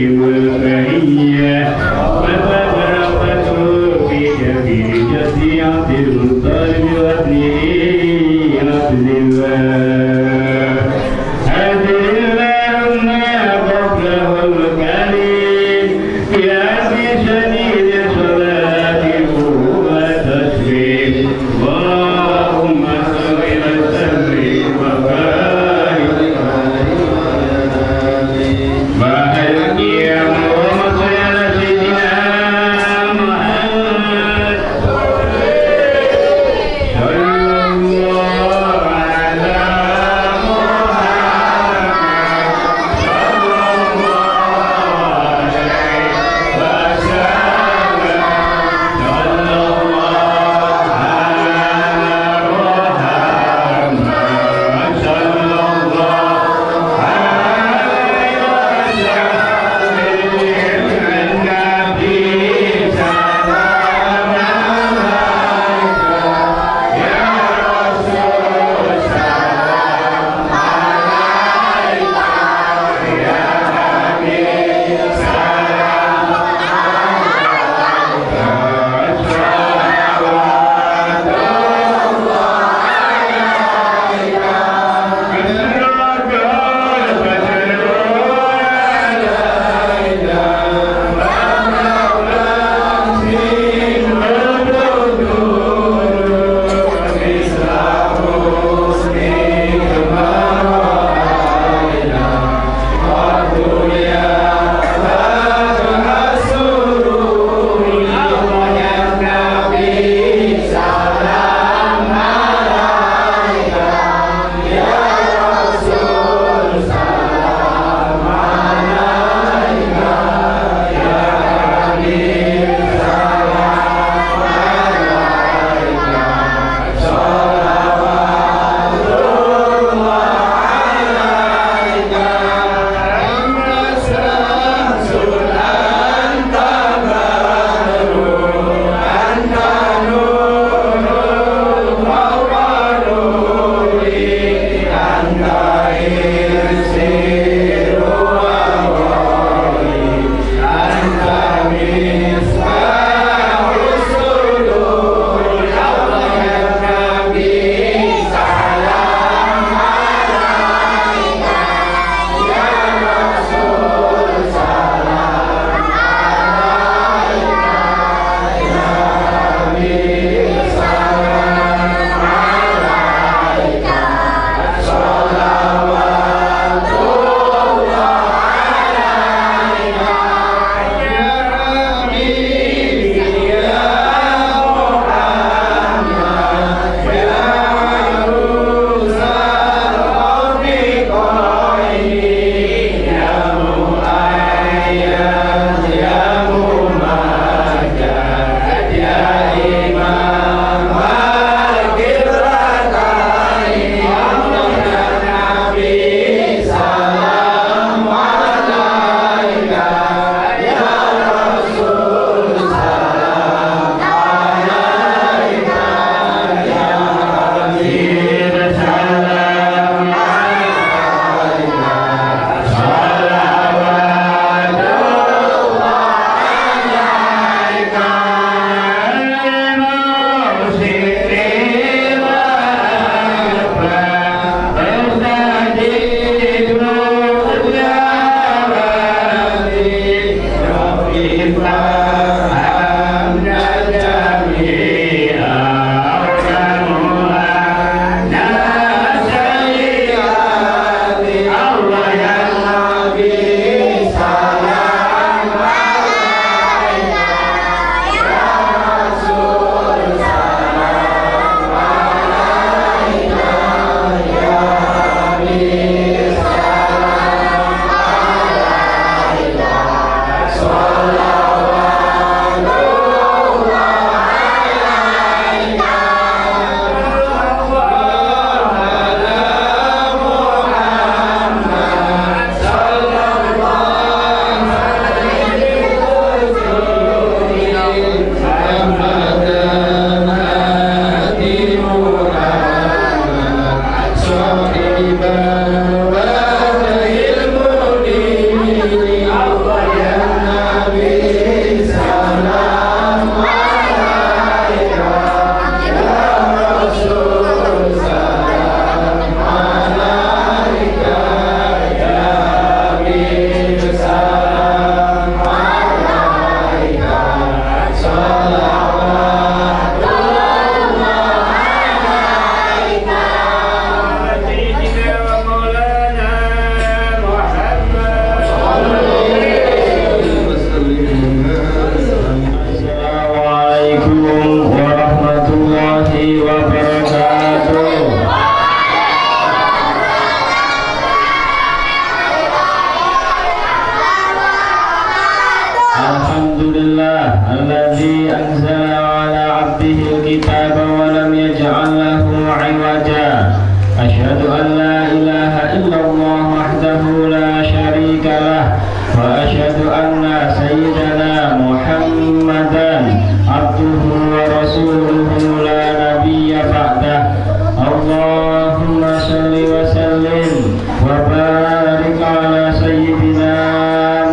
Bye. Alhamdulillah alladzi anzala ala 'abdihi al-kitaba wa lam yaj'al lahu 'iwaja. Asyhadu an la ilaha illallah wahdahu la syarika lah wa asyhadu anna sayyidana Muhammadan abduhu wa rasuluhu la nabiyya ba'dah. Allahumma shalli wa sallim wa barik ala sayyidina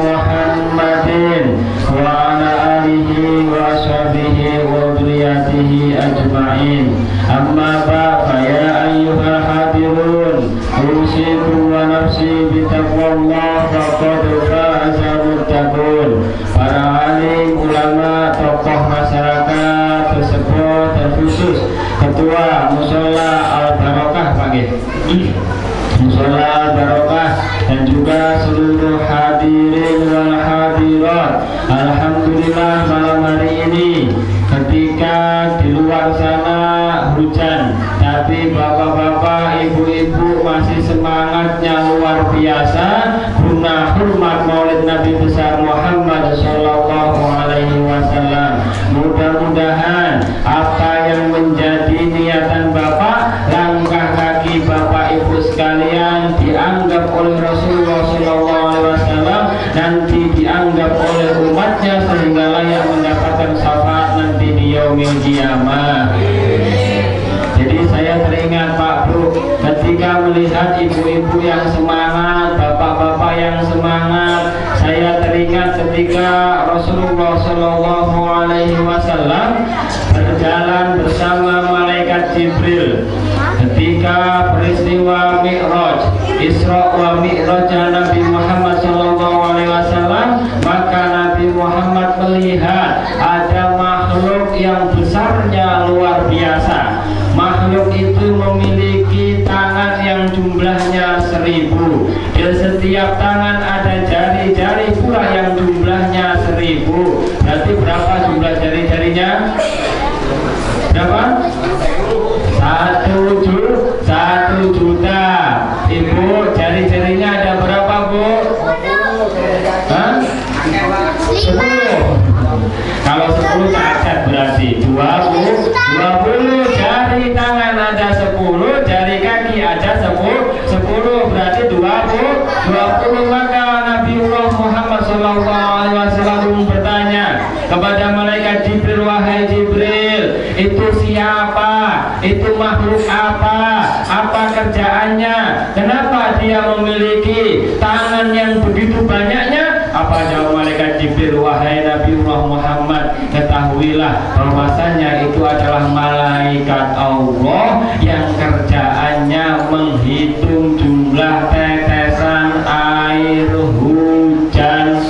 Muhammadin wa ala alihi wa ashabihi wa dhurriyyatihi ajma'in. Amma ba'd, fa ya ayyuhal hadirun, usikum wa nafsi bitaqwallah faqad faza muttaqun. Para alim, ulama, tokoh masyarakat tersebut, terkhusus Ketua Mushola Al-Barokah Pak Mushola Al-Barokah dan juga seluruh hadirin wal hadirat. Alhamdulillah malam hari ini ketika di luar sana hujan, tapi bapak-bapak, ibu-ibu masih semangatnya luar biasa guna hormat Maulid Nabi besar Muhammad Sallallahu Alaihi Wasallam. Mudah-mudahan apa yang menjadi niatan bapak, langkah kaki bapak ibu sekalian dianggap oleh Rasulullah Sallallahu Alaihi Wasallam, nanti dianggap oleh umatnya sehingga layak mendapatkan syafaat nanti di yaumil qiyamah. Jadi saya teringat Pak Bro, ketika melihat ibu-ibu yang semangat, bapak-bapak yang semangat, saya teringat ketika Rasulullah Shallallahu Alaihi Wasallam berjalan bersama malaikat Jibril ketika peristiwa Mi'raj, Isra wa Mi'raj Nabi Muhammad Shallallahu Alaihi Wasallam. Maka Nabi Muhammad melihat ada makhluk yang besarnya luar biasa. Makhluk itu memiliki tangan yang jumlahnya 1000. Di setiap tangan ada jari-jari pula yang jumlahnya 1000. Berarti berapa jumlah jari-jarinya? Berapa? 1 juta. Ibu, jari-jarinya ada berapa, Bu? 10. Kalau 10 cacat berarti 20 jari tangan ada 10, jari kaki ada 10 berarti 20. Maka Nabiullah Muhammad SAW bertanya kepada malaikat Jibril, wahai Jibril, itu siapa? Itu makhluk apa? Apa kerjaannya? Kenapa dia memiliki tangan yang begitu banyaknya? Apa jawab malaikat Jibril, wahai Nabiullah Muhammad, ketahuilah bahwasanya itu adalah malaikat Allah yang kerjaannya menghitung jumlah tetesan air hujan.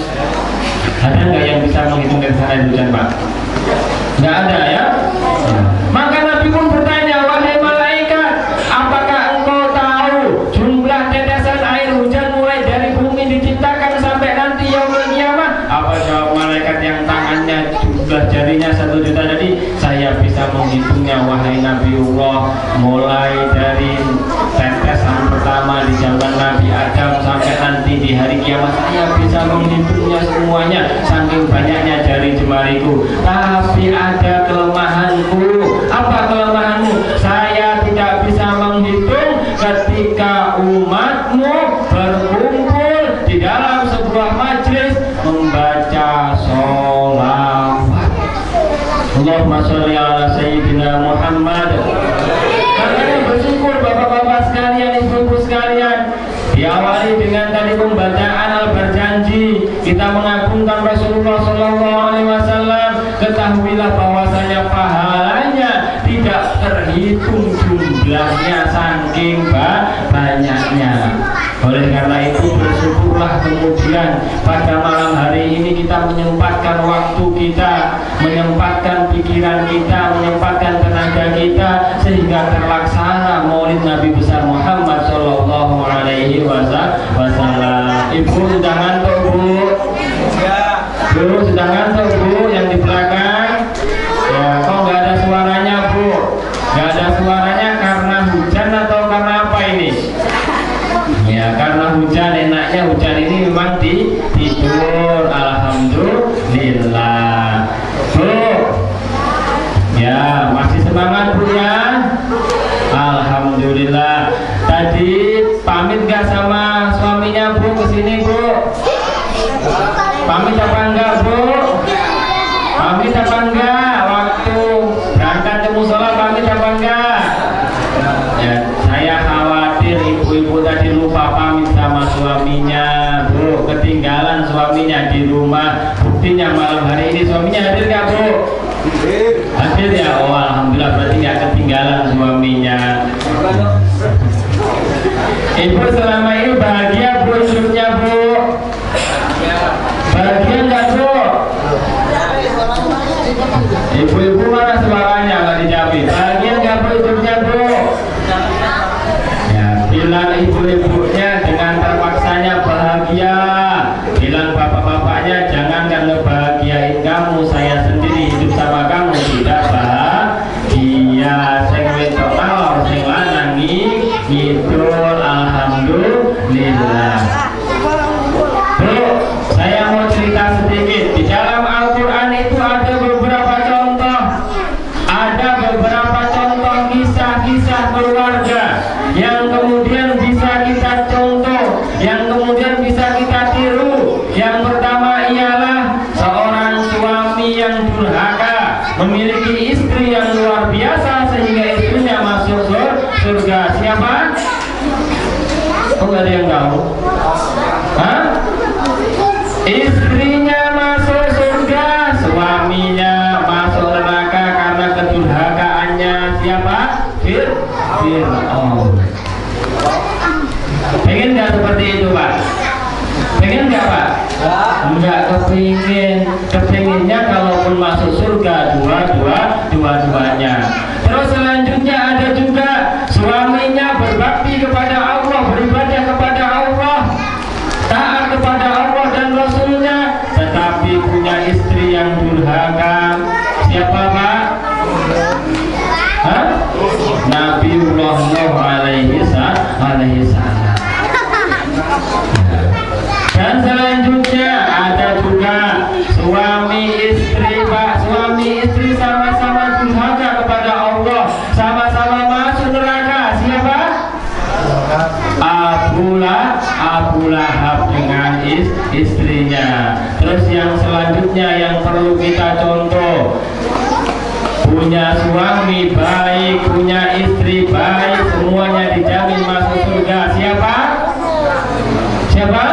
Ada nggak yang bisa menghitung tetesan air hujan, Pak? Nggak ada ya? Maka Nabi pun bertanya, wahai malaikat, apakah engkau tahu jumlah tetesan air hujan mulai dari bumi diciptakan sampai nanti yaumul qiyamah? Apa jawab malaikat yang tangannya jumlah jarinya 1 juta tadi? Saya bisa menghitungnya wahai Nabiullah, mulai dari tetesan pertama di zaman Nabi Adam sampai nanti di hari kiamat. Saya bisa menghitungnya semuanya, saking banyaknya jari jemariku. Tapi ada kelemahanku. Apa kelemahanmu? Saya tidak bisa menghitung ketika umatmu berkumpul di dalam sebuah majelis membaca sholawat. Allahumma sholli ala sayyidina Muhammad. Makanya bersyukur bapak-bapak sekalian, ibu-ibu sekalian, diawali dengan tadi pembacaan al-berjanji, kita mengagungkan Rasulullah Sallallahu Alaihi Wasallam. Ketahuilah bahwasanya pahalanya tidak terhitung jumlahnya, saking banyaknya. Oleh karena itu bersyukurlah kemudian pada malam hari ini kita menyempatkan waktu kita, menyempatkan pikiran kita, menyempatkan tenaga kita sehingga terlaksana Maulid Nabi besar Muhammad Sallallahu Alaihi Wasallam. Ibu sudah ngantuk, Bu? Ya. Bu sudah ngantuk, Bu? Yang di belakang? Ya, kok nggak ada suaranya, Bu? Nggak ada suaranya karena hujan atau karena apa ini? Ya, karena hujan, enaknya hujan ini memang tidur. Alhamdulillah. lillah. Bu, ya masih semangat Bu ya. Alhamdulillah. Tadi pamit gak sama suaminya Bu kesini Bu? Pamit apa enggak Bu? Pamit apa enggak? Waktu berangkat ke musola pamit apa enggak? Ya, saya khawatir ibu-ibu tadi lupa pamit sama suaminya Bu, ketinggalan suaminya di rumah. Buktinya malam hari ini suaminya hadir gak Bu? Hadir ya. Oh alhamdulillah, berarti gak ketinggalan suaminya. Ibu selama ini bahagia Bu hidupnya Bu? Bahagia enggak Bu? Ibu-ibu mana suaranya nggak dijawab? Bahagia enggak Bu hidupnya Bu? Ya, bilang ibu-ibunya dengan terpaksanya bahagia. Bilang bapak-bapaknya jangan ngebahagiain kamu, saya sendiri hidup sama kamu tidak bahagia. Sing wedok mawon sing lanang ngidul alhamdulillah. Bu, saya mau cerita sedikit. Di dalam Al-Quran itu ada beberapa contoh. Ada beberapa contoh kisah-kisah keluarga yang kemudian bisa kita contoh, yang kemudian bisa kita tiru. Yang pertama ialah seorang suami yang durhaka memiliki istri yang luar biasa sehingga istrinya masuk surga. Siapa? Oh, ada yang tahu? Hah? Istrinya masuk surga, suaminya masuk neraka karena kedurhakaannya. Siapa? Fir'aun. Pengen nggak seperti itu Pak? Pengen nggak Pak? Enggak kepingin. Kepinginnya kalaupun masuk surga dua-duanya. Terus selanjutnya ada juga suaminya berbakti kepada Allah, beribadah kepada Allah, taat kepada Allah dan Rasulnya, tetapi punya istri yang durhaka. Siapa Pak? Hah? Nabiullah Nuh alaihi salam. Dan selanjutnya ada juga suami istri Pak. Suami istri sama-sama durhaka kepada Allah, sama-sama masuk neraka. Siapa? Abu Lahab dengan istrinya. Terus yang selanjutnya yang perlu kita contoh, punya suami baik, punya istri baik, semuanya dijamin masuk surga. Siapa? Siapa?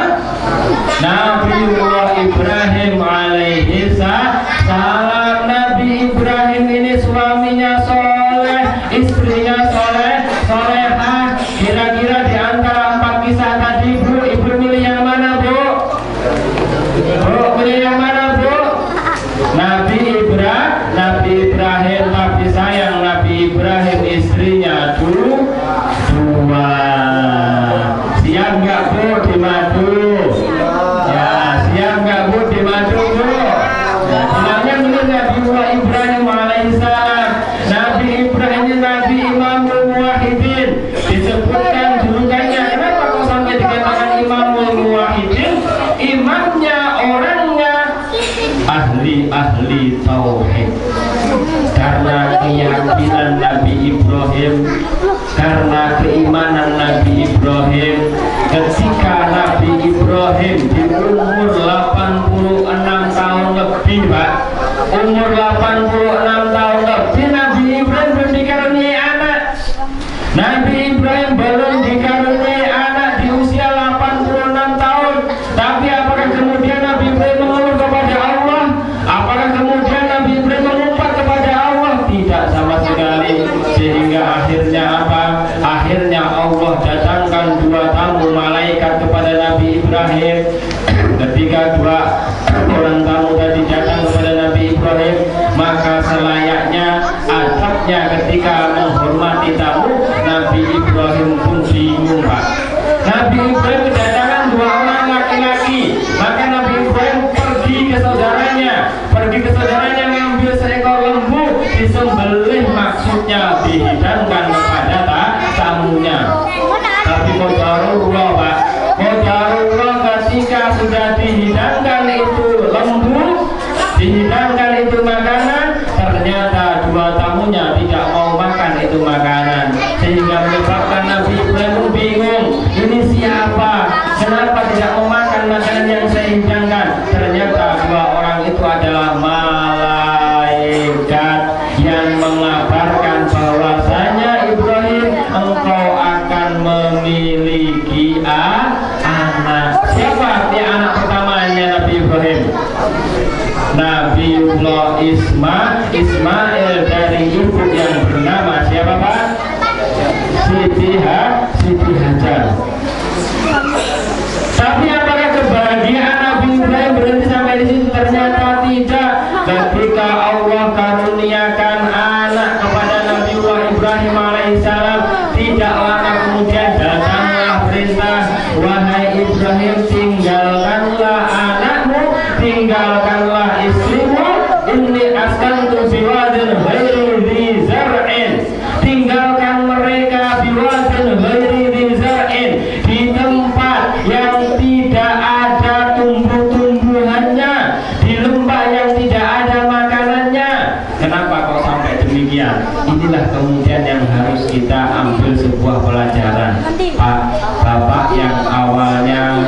Nabiullah Ibrahim alaihi salam. Nabi Ibrahim ini suaminya soleh, istrinya solehah. Kira-kira di antara 4 kisah tadi Bu, ibu milih yang mana Bu? Bu, milih yang mana Bu? Nabi Ibrahim, tapi sayang Nabi Ibrahim istrinya dua. Siap nggak Bu dimadu? Ya, siap nggak Bu dimadu Bu? Ya, bilangnya milih Nabiullah Ibrahim alaihissalam. Nabi Ibrahim ini Nabi Imamul Muwahhidin. Disebutkan julukannya. Kenapa kok sampai dikatakan Imamul Muwahhidin? Imamnya, orangnya ahli tauhid. Karena keyakinan Nabi Ibrahim, karena keimanan Nabi Ibrahim, ketika Nabi Ibrahim di umur 86 tahun lebih Pak, umur 86 tahun lebih, Nabi Ibrahim belum dikaruniai anak. Nabi Ibrahim belum dikaruniai anak di usia 86 tahun. Tapi apakah kemudian Nabi Ibrahim mengeluh kepada Allah? Apakah kemudian Nabi Ibrahim mengumpat kepada Allah? Tidak sama sekali. Sehingga akhirnya apa? Akhirnya Allah datangkan 2 tamu malaikat kepada Nabi Ibrahim. Ketika 2 orang tamu tadi datang kepada Nabi Ibrahim, maka selayaknya adabnya ketika menghormati tamu, Nabi Ibrahim pun bingung Pak. Nabi Ibrahim kedatangan 2 orang laki-laki, maka Nabi Ibrahim pergi ke saudaranya mengambil seekor lembu, disembelih, maksudnya dihidangkan kepada tamunya. Tapi qadarullah Pak, qadarullah ketika sudah dihidangkan itu lembu, dihidangkan itu makanan, ternyata dua tamunya tidak mau makan itu makanan, sehingga menyebabkan Nabi Ibrahim bingung, ini siapa, kenapa tidak mau makan makanan yang saya hidangkan. Ternyata dua orang itu adalah malaikat yang mengabarkan bahwasanya Ibrahim, engkau akan memiliki anak. Siapa dia anak pertamanya Nabi Ibrahim? Nabiullah Ismail dari ibu yang bernama siapa Pak? Siti Hajar. Tapi apakah kebahagiaan Nabi Ibrahim berhenti sampai di situ? Ternyata tidak. Ketika Allah karuniakan anak kepada Nabiullah Ibrahim alaihissalam, tidak lama kemudian datanglah perintah, wahai Ibrahim, tinggalkanlah anakmu, tinggalkanlah istrimu, inni askantu biwadin ghairi dzi zar'in, tinggalkan mereka biwadin ghairi dzi zar'in, di tempat yang tidak ada tumbuh-tumbuhannya, di lembah yang tidak ada makanannya. Kenapa kok sampai demikian? Inilah kemudian yang harus kita ambil sebuah pelajaran. Pak, bapak yang awalnya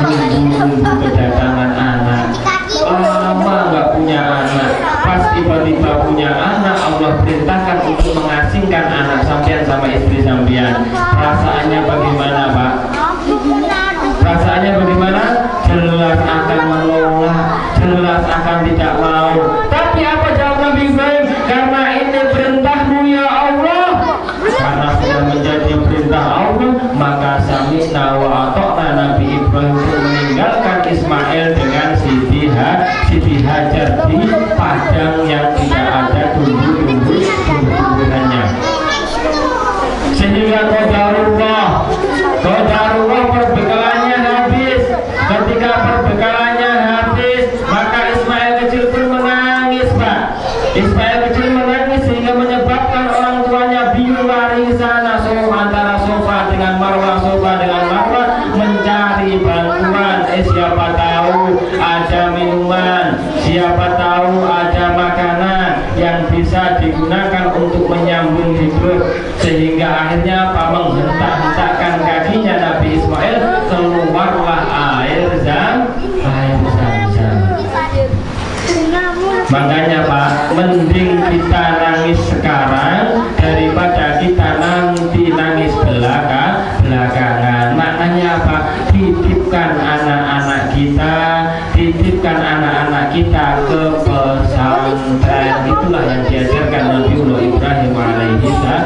menunggu kedatangan anak, lama nggak punya anak, pas tiba-tiba punya anak, Allah perintahkan untuk mengasingkan anak sampean sama istri sampean. Perasaannya bagaimana Pak? Perasaannya bagaimana? Jelas akan menolak, jelas akan tidak mau. Tapi apa jawab Nabi Ibrahim? Karena ini perintahmu ya Allah. Karena sudah menjadi perintah Allah, maka sami'na wa ata'na. Nabi Ibrahim untuk meninggalkan Ismail dengan Siti Hajar di padang yang tidak ada tumbuh-tumbuhannya. Sehingga qadarullah perbekalannya habis. Ketika perbekalannya habis, maka Ismail kecil pun menangis Pak. Ismail kecil menangis sehingga menyebabkan orang tuanya bingung, lari ke sana, antara sofa dengan marwah, mencari bantuan. Siapa tahu ada minuman, siapa tahu ada makanan yang bisa digunakan untuk menyambung hidup. Sehingga akhirnya Pak menghentak-hentakkan kakinya Nabi Ismail, keluarlah air zam-zam. Makanya Pak, mending kita nangis sekarang daripada kita nanti nangis belakangan. Maknanya apa? Titipkan anak-anak kita ke pesantren. Itulah yang diajarkan Nabiullah Ibrahim alaihissalam.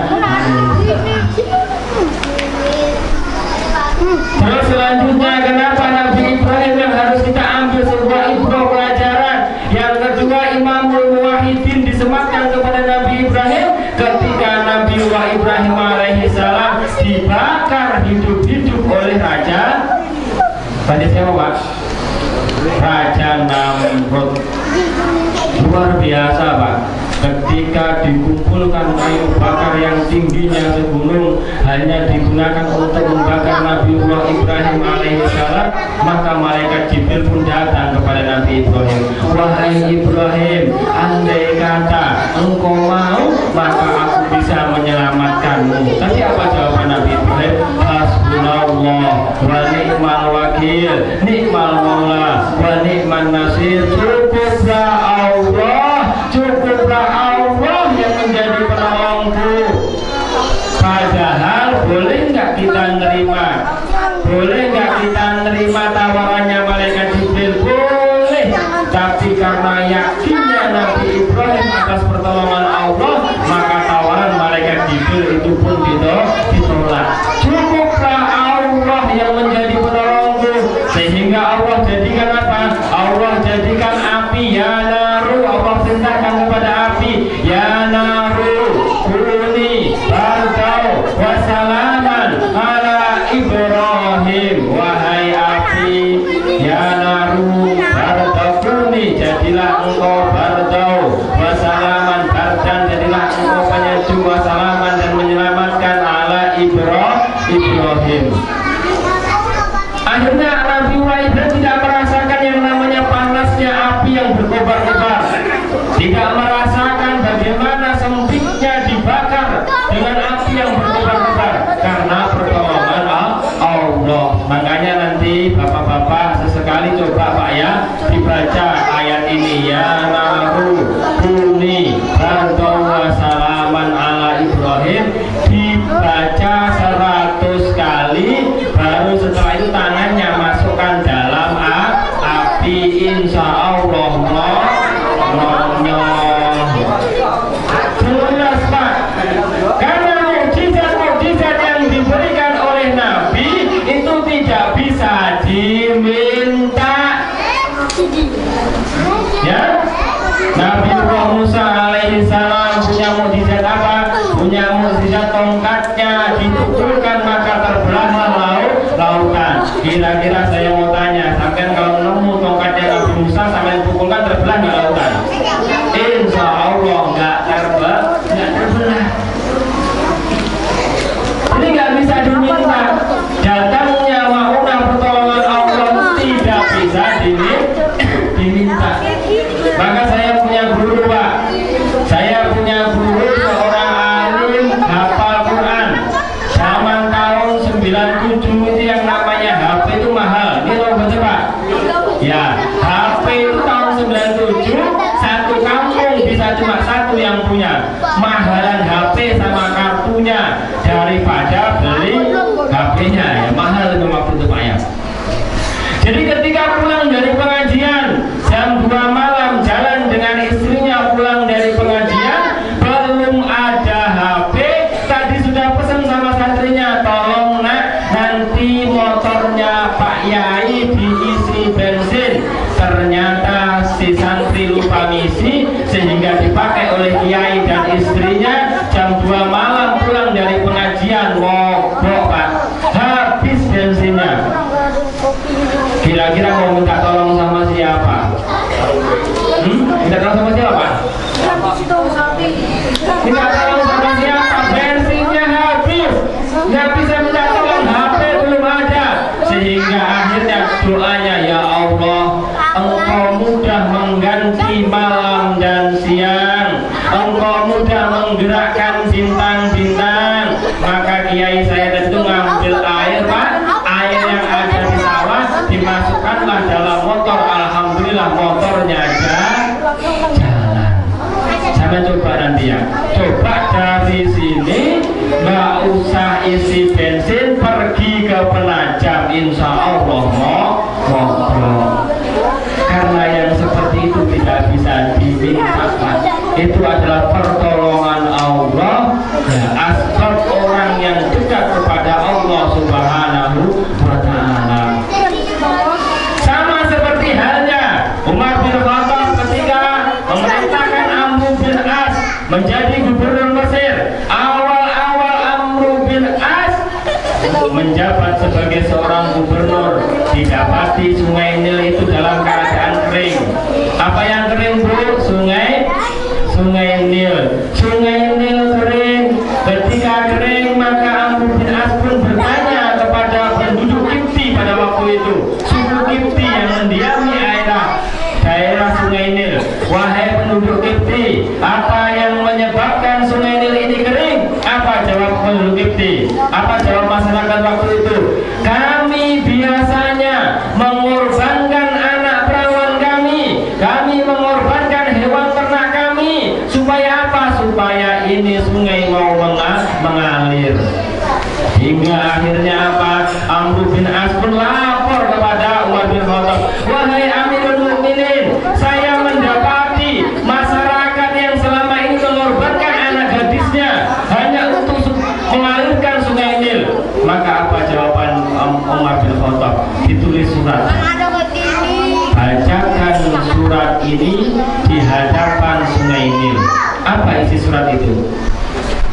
Terus selanjutnya, kenapa Nabi Ibrahim yang harus kita ambil sebuah ibrah pelajaran? Yang kedua, Imamul Muwahhidin disematkan kepada Nabi Ibrahim ketika Nabiullah Ibrahim alaihissalam dibakar hidup-hidup oleh raja. Tadi siapa Pak? Raja Namrud. Luar biasa Pak. Ketika dikumpulkan kayu bakar yang tingginya segunung hanya digunakan untuk membakar Nabiullah Ibrahim alaihissalam, maka malaikat Jibril pun datang kepada Nabi Ibrahim. Wahai Ibrahim, andai kata engkau mau, maka aku bisa menyelamatkanmu. Tapi apa jawaban Nabi Ibrahim? Hasbunallah wa ni'mal wakil, ni'mal maula wa ni'man nasir. Cukuplah Allah yang menjadi penolongku. Padahal boleh nggak kita nerima tawarannya malaikat Jibril? Boleh. Tapi karena yakinnya Nabi Ibrahim atas pertolongan Allah, maka tawaran malaikat Jibril itu pun ditolak. Cukuplah Allah yang menjadi penolongku. Sehingga Allah jadikan apa? Allah jadikan api, ya naru. Allah perintahkan kepada api, ya naru kuni bardau wasalaman ala Ibrahim. Wahai api, ya naru bardau kuni, jadilah engkau bardau wasalaman, bardan, jadilah engkau penyejuk, wasalaman, dan menyelamatkan ala Ibrahim. Akhirnya Nabiullah Ibrahim tidak merasakan yang namanya panasnya api yang berkobar berkobar-kobar, tidak merasakan bagaimana sempitnya dibakar dengan api yang berkobar-kobar karena pertolongan Allah. Makanya nanti bapak-bapak sesekali coba Pak ya dibaca ayat ini, ya naru kuni bardo wa salaman ala Ibrahim, dibaca 100 kali, baru setelah itu tangannya masukkan dalam api, insya Allah jelas Pak. Karena mukjizat-mukjizat yang diberikan oleh Nabi itu tidak bisa diminta. Ya, Nabi Musa alaihi salam punya mukjizat apa? Punya mukjizat tongkatnya dipukulkan maka terbelahlah lautan. Kira-kira saya mau tanya, sampai kalau nemu tongkatnya Nabi Musa sampai dipukulkan terbelah nggak lautan? Insya Allah nggak terbelah. Ini nggak bisa diminta. Datangnya maunah pertolongan Allah tidak bisa diminta. Maka saya punya guru Pak, saya punya guru seorang alim hafal Quran zaman tahun 97 itu, yang namanya HP itu mahal. Ini tahu betul Pak? Ya, HP itu tahun 97 satu kampung bisa cuma satu yang punya. Mahalan HP sama kartunya daripada beli HP-nya, ya mahal itu waktu itu Pak ya. Jadi ketika pulang dari pengajian jam 2 malam, jalan dengan istrinya pulang dari pengajian, belum ada HP. Tadi sudah pesan sama santrinya, tolong nak nanti motornya Pak Yai diisi bensin. Ternyata si santri lupa ngisi sehingga dipakai oleh Kiai dan istrinya. Jam 2 malam pulang dari pengajian, mogok Pak, habis bensinnya. Kira-kira mau minta tolong sama siapa? Minta tolong sama siapa? Minta tolong sama siapa? Bensinnya habis, nggak bisa minta tolong, HP belum ada. Sehingga akhirnya doanya, ya Allah, Engkau mudah mengganti malam dan siang, Engkau mudah menggerakkan bintang-bintang. Maka Kiai saya tentu ngambil air Pak, air yang ada di sawah dimasukkanlah dalam motor. Alhamdulillah motornya jalan. Sama coba nanti ya, coba dari sini nggak usah isi bensin, pergi ke Penajam, insya Allah mogok. Karena yang seperti itu tidak bisa diminta Pak. Itu adalah pertolongan Allah, ya, asbab orang yang dekat kepada Allah Subhanahu wa ta'ala. Sama seperti halnya Umar bin Khattab ketika memerintahkan Amr bin As menjadi gubernur Mesir. Awal-awal Amr bin As menjabat sebagai seorang gubernur, didapati Sungai Nil itu dalam keadaan kering. Apa yang kering Bu? Sungai Nil. Sungai Nil kering. Ketika kering maka Amr bin As pun bertanya kepada penduduk Kipti pada waktu itu, suku Kipti yang mendiami daerah Sungai Nil. Wahai penduduk Kipti, apa yang menyebabkan Sungai Nil ini kering? Apa jawab penduduk Kipti? Apa jawab masyarakat waktu itu? Kami biasanya mengorbankan anak perawan kami mengorbankan hewan ternak kami. Supaya apa? Supaya ini sungai mau mengalir. Hingga akhirnya apa? Amr bin As pun lapor kepada Umar bin Khattab, wahai Amirul Mukminin, saya mendapati masyarakat yang selama ini mengorbankan anak gadisnya hanya untuk mengalirkan Sungai Nil. Maka apa jawaban Umar bin Khattab? Ditulis surat. Bacakan surat ini di hadapan Sungai Nil. Apa isi surat itu?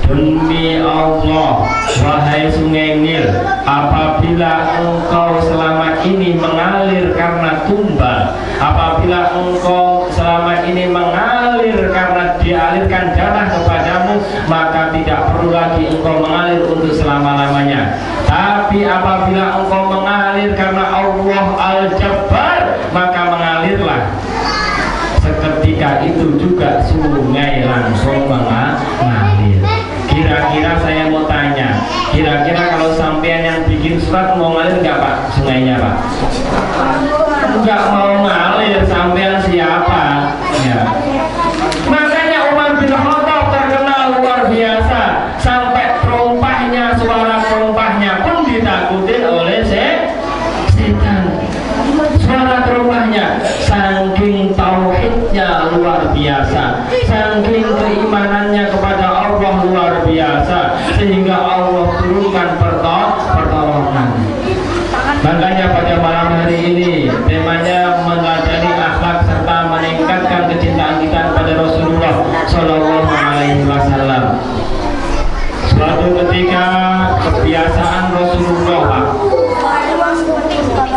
Demi Allah, wahai Sungai Nil, apabila engkau selama ini mengalir karena tumbal, apabila engkau selama ini mengalir karena dialirkan darah kepadamu, maka tidak perlu lagi engkau mengalir untuk selama-lamanya. Tapi apabila engkau mengalir karena Allah Al-Jabbar, maka mengalirlah ketika itu juga sungai langsung mengalir. Kira-kira saya mau tanya, kira-kira kalau sampean yang bikin surat mau ngalir nggak Pak sungainya Pak? Nggak mau ngalir, sampean siapa? Ya. Makanya Umar bin Khattab terkenal luar biasa, sampai terompahnya, suara terompahnya pun ditakutin oleh setan. Suara terompahnya, saking tauhidnya luar biasa, saking keimanannya kepada Allah luar biasa, sehingga Allah turunkan pertolongan. Makanya pada malam hari ini temanya meneladani akhlak serta meningkatkan kecintaan kita kepada Rasulullah Shallallahu Alaihi Wasallam. Suatu ketika kebiasaan Rasulullah,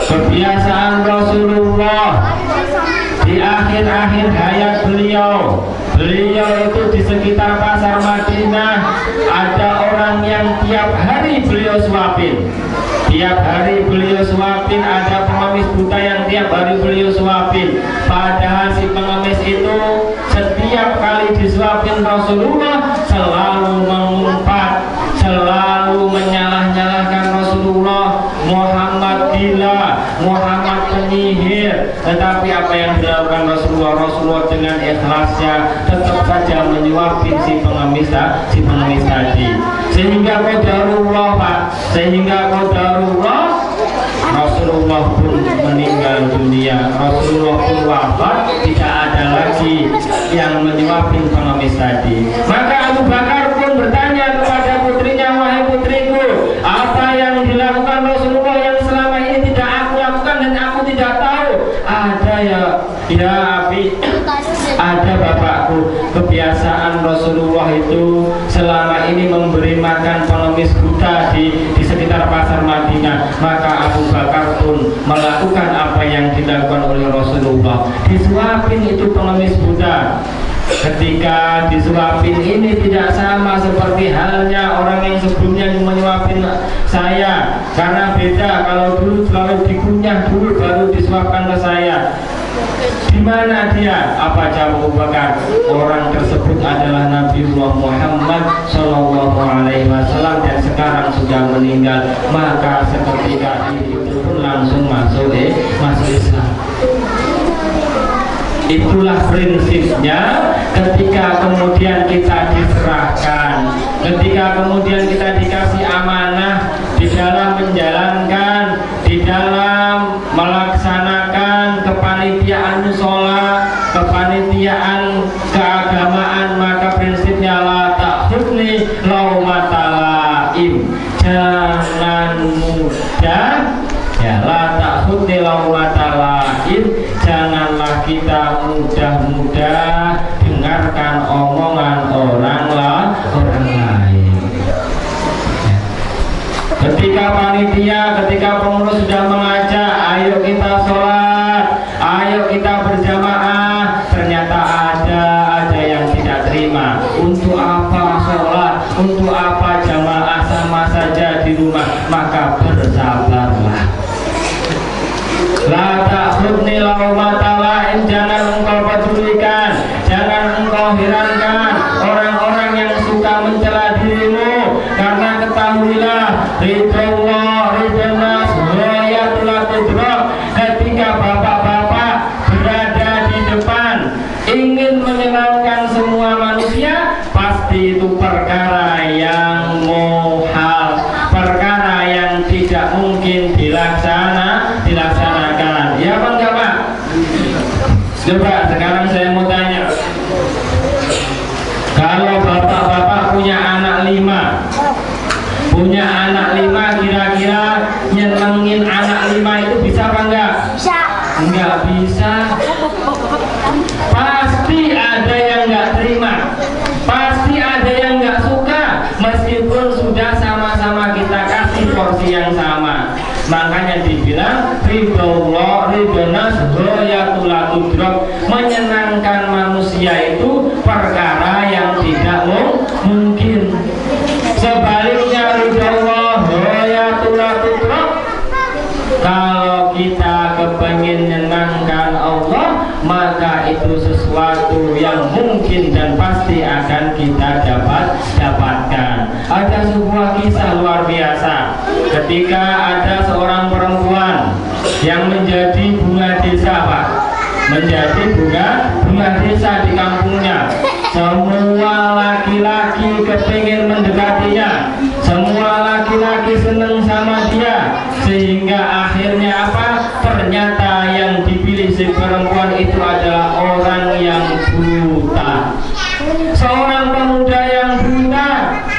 kebiasaan Rasulullah di akhir-akhir hayat beliau itu di sekitar pasar Madinah ada orang yang tiap hari beliau suapin. Tiap hari beliau suapin, ada pengemis buta yang tiap hari beliau suapin. Padahal si pengemis itu setiap kali disuapin Rasulullah selalu mengumpat, selalu menyalah-nyalahkan Rasulullah, Muhammad gila, Muhammad penyihir. Tetapi apa yang dilakukan Rasulullah dengan ikhlasnya tetap saja menyuapin si pengemis tadi. Sehingga qadarullah Pak, sehingga qadarullah Rasulullah pun meninggal dunia, Rasulullah pun wafat, tidak ada lagi yang menyuapin pengemis tadi. Maka Abu Bakar pun bertanya kepada putrinya, wahai putriku, apa yang dilakukan Rasulullah yang selama ini tidak aku lakukan dan aku tidak tahu? Ada ya Abi, ada bapakku, kebiasaan Rasulullah itu selama ini memberi makan pengemis buta di sekitar pasar Madinah. Maka Abu Bakar pun melakukan apa yang dilakukan oleh Rasulullah, disuapin itu pengemis buta. Ketika disuapin ini tidak sama seperti halnya orang yang sebelumnya menyuapin saya, karena beda. Kalau dulu selalu dikunyah dulu baru disuapkan ke saya. Di mana dia? Apa jawab Abu Bakar? Orang tersebut adalah Nabiullah Muhammad Shallallahu Alaihi Wasallam dan sekarang sudah meninggal. Maka seketika itu pun langsung masuk Islam. Itulah prinsipnya ketika kemudian kita diserahkan, ketika kemudian kita dikasih amanah di dalam menjalankan, di dalam melaksanakan kepanitiaan musola, kepanitiaan keagamaan, maka prinsipnya la ta'khudni laumata laim, jangan mudah ya, la ta'khudni laumata laim, janganlah kita mudah-mudah dengarkan omongan orang lain. Ketika panitia, ketika pengurus sudah mengajak, ayo kita sholat, ayo kita berjamaah, ternyata ada yang tidak terima. Untuk apa sholat, untuk apa jamaah, sama saja di rumah. Maka bersabarlah. La ta'khudni laumata laim, jangan engkau pedulikan, jangan engkau herankan orang-orang yang suka mencela dirimu, karena ketahuilah ridallah ridalnas ghayatul tudrak. Ketika bapak-bapak berada di depan ingin menyenangkan semua manusia, pasti itu perkara yang muhal, perkara yang tidak mungkin dilaksanakan. Ya apa enggak Pak? Coba sekarang saya mau tanya, kalau bapak-bapak punya anak 5, kira-kira nyenengin anak 5 itu bisa apa enggak? Bisa. Enggak bisa. Pasti ada yang enggak terima, pasti ada yang enggak suka, meskipun sudah sama-sama kita kasih porsi yang sama. Makanya dibilang ridallah ridalnas ghayatul tudrak, menyenangkan manusia itu perkara yang tidak mungkin. Sebaliknya ridallah ghayatul tudrak, kalau kita kepengen menyenangkan Allah, maka itu sesuatu sesuatu yang mungkin dan pasti akan kita dapatkan. Ada sebuah kisah luar biasa ketika ada seorang perempuan yang menjadi bunga desa, Pak. Menjadi bunga desa di kampungnya. Semua laki-laki kepingin mendekatinya, semua laki-laki seneng sama dia, sehingga akhirnya apa? Ternyata yang dipilih si perempuan itu adalah orang yang buta. Seorang pemuda yang buta,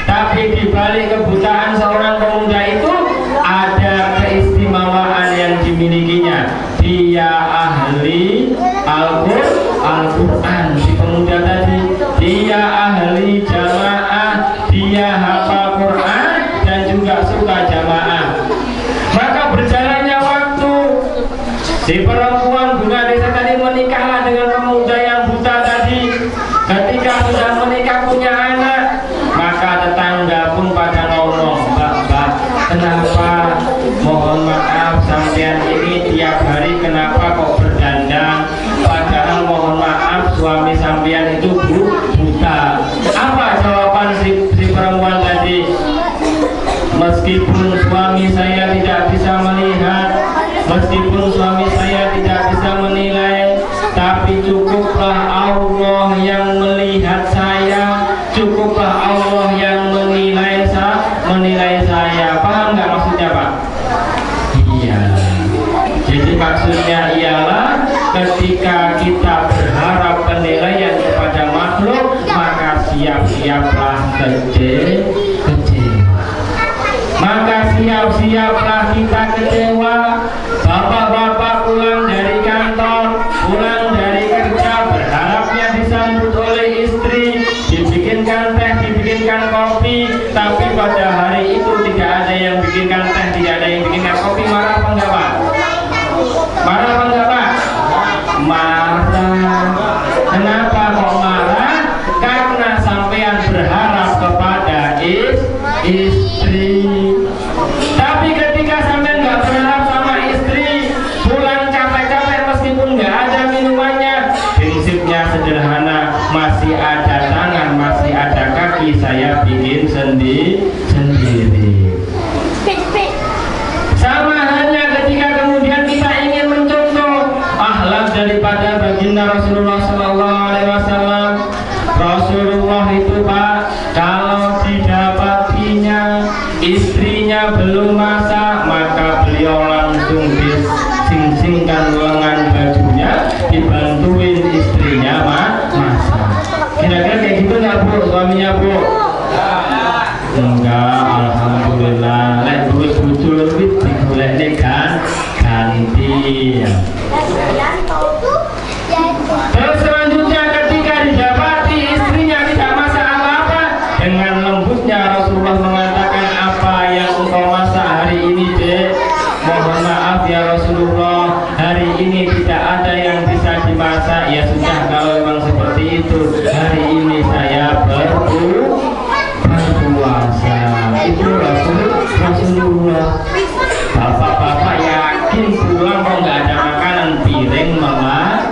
tapi di balik kebutaan seorang pemuda itu ada keistimewaan yang dimilikinya. Dia ahli Al-Quran, si pemuda tadi. Dia ahli jamaah, dia hafal Quran dan juga suka jamaah. Maka berjalannya waktu, si perempuan bunga desa tadi menikahlah dengan pemuda yang buta tadi. Ketika sudah menikah punya anak, maka tetangga pun pada ngomong, "Mbak, kenapa? Mohon maaf sampean ini tiap hari kenapa kok berdandan? Padahal mohon maaf suami sampean itu buta." Apa jawaban si perempuan tadi? "Meskipun suami saya tidak bisa melihat, meskipun suami saya tidak bisa menilai, tapi cukuplah Allah yang melihat saya, cukuplah Allah yang menilai saya." Paham nggak maksudnya, Pak? Iya. Jadi maksudnya ialah ketika kita berharap penilaian kepada makhluk, maka siap-siaplah kecewa. Maka siap-siaplah kita kecewa. Bapak-bapak pulang dari kantor, pulang dari kerja, berharapnya disambut oleh istri, dibikinkan teh, dibikinkan kopi, tapi pada hari itu tidak ada yang bikinkan teh, tidak ada yang bikinkan kopi. Marah apa enggak, Pak? Marah apa enggak, Pak? Marah. Kenapa kok marah? Karena sampean berharap kepada istri. Tapi ketika sampean nggak berharap sama istri, pulang capek-capek meskipun nggak ada minumannya, prinsipnya sederhana, masih ada tangan, masih ada kaki, saya bikin sendiri. Sama halnya ketika kemudian kita ingin mencontoh akhlak daripada baginda Rasulullah SAW. Rasulullah itu, Pak, kalau didapatinya istrinya belum masak, maka beliau langsung dising-singkan lengan bajunya, dibantuin istrinya masak. Kira-kira kayak gitu nggak, Bu, suaminya, Bu? Enggak, alhamdulillah. Lek duit bujur wit digolekne kan ganti. Terus selanjutnya ketika didapati istrinya tidak masak apa-apa, dengan lembutnya Rasulullah mengatakan, "Apa yang engkau masak hari ini, Dek? Mohon maaf ya Rasulullah, hari ini tidak ada yang bisa dimasak." "Ya sudah, kalau memang seperti itu, hari ini saya berpuasa." Itu Rasulullah. Bapak-bapak yakin pulang kok nggak ada makanan, piring melayang.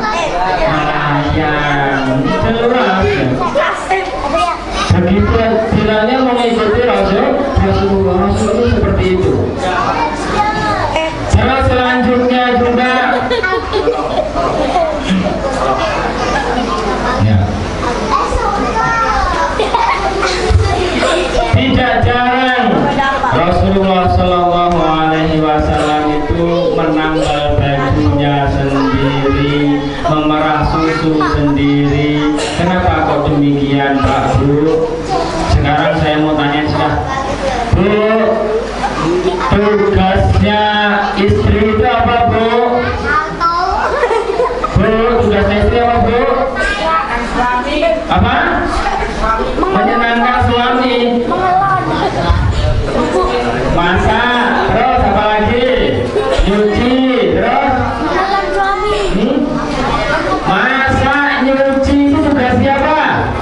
Jelas. Begitu bilangnya mengikuti Rasulullah itu seperti itu. Terus selanjutnya juga ya, tidak jarang Rasulullah Shallallahu Alaihi Wasallam itu menambal bajunya sendiri, memerah susu sendiri. Kenapa kok demikian, Pak, Bu? Sekarang saya mau tanya sudah, Bu, tugasnya istri itu apa, Bu? Bu, tugasnya istri apa, Bu? Apa? Menyenangkan suami. Masak, terus apa lagi? Nyuci, terus masak, nyuci itu tugas siapa?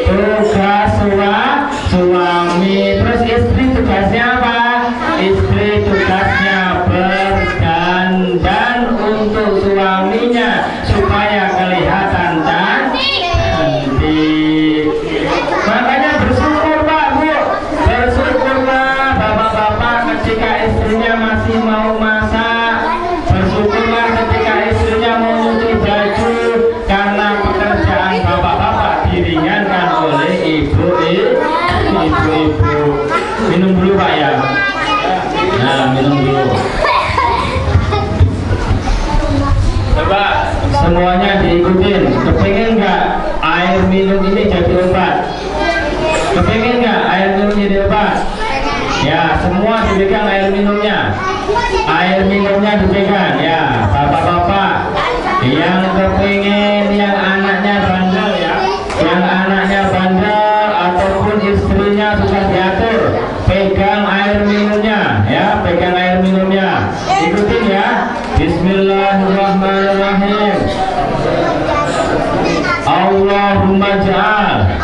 tugas suami. Terus istri tugasnya apa? Istri tugasnya berdandan untuk suaminya supaya kelihatan cantik. Makanya bersyukur Pak Bu, bersyukurlah bapak-bapak ketika istrinya masih mau masak, bersyukurlah ketika istrinya mau nyuci baju, karena pekerjaan bapak-bapak diringankan oleh ibu-ibu. Minum dulu Pak ya. Nah, minum dulu. Coba semuanya diikutin. Kepengen nggak air minum ini jadi obat? Kepengen nggak air minum jadi obat? Ya, semua dipegang air minumnya. Air minumnya dipegang ya, bapak-bapak. Yang kepengen, yang anaknya bandel ya, yang anaknya bandel ataupun istrinya sudah diatur, pegang air minumnya ya, pegang air minumnya. Ikutin ya. Bismillahirrahmanirrahim. Allahumma ja'al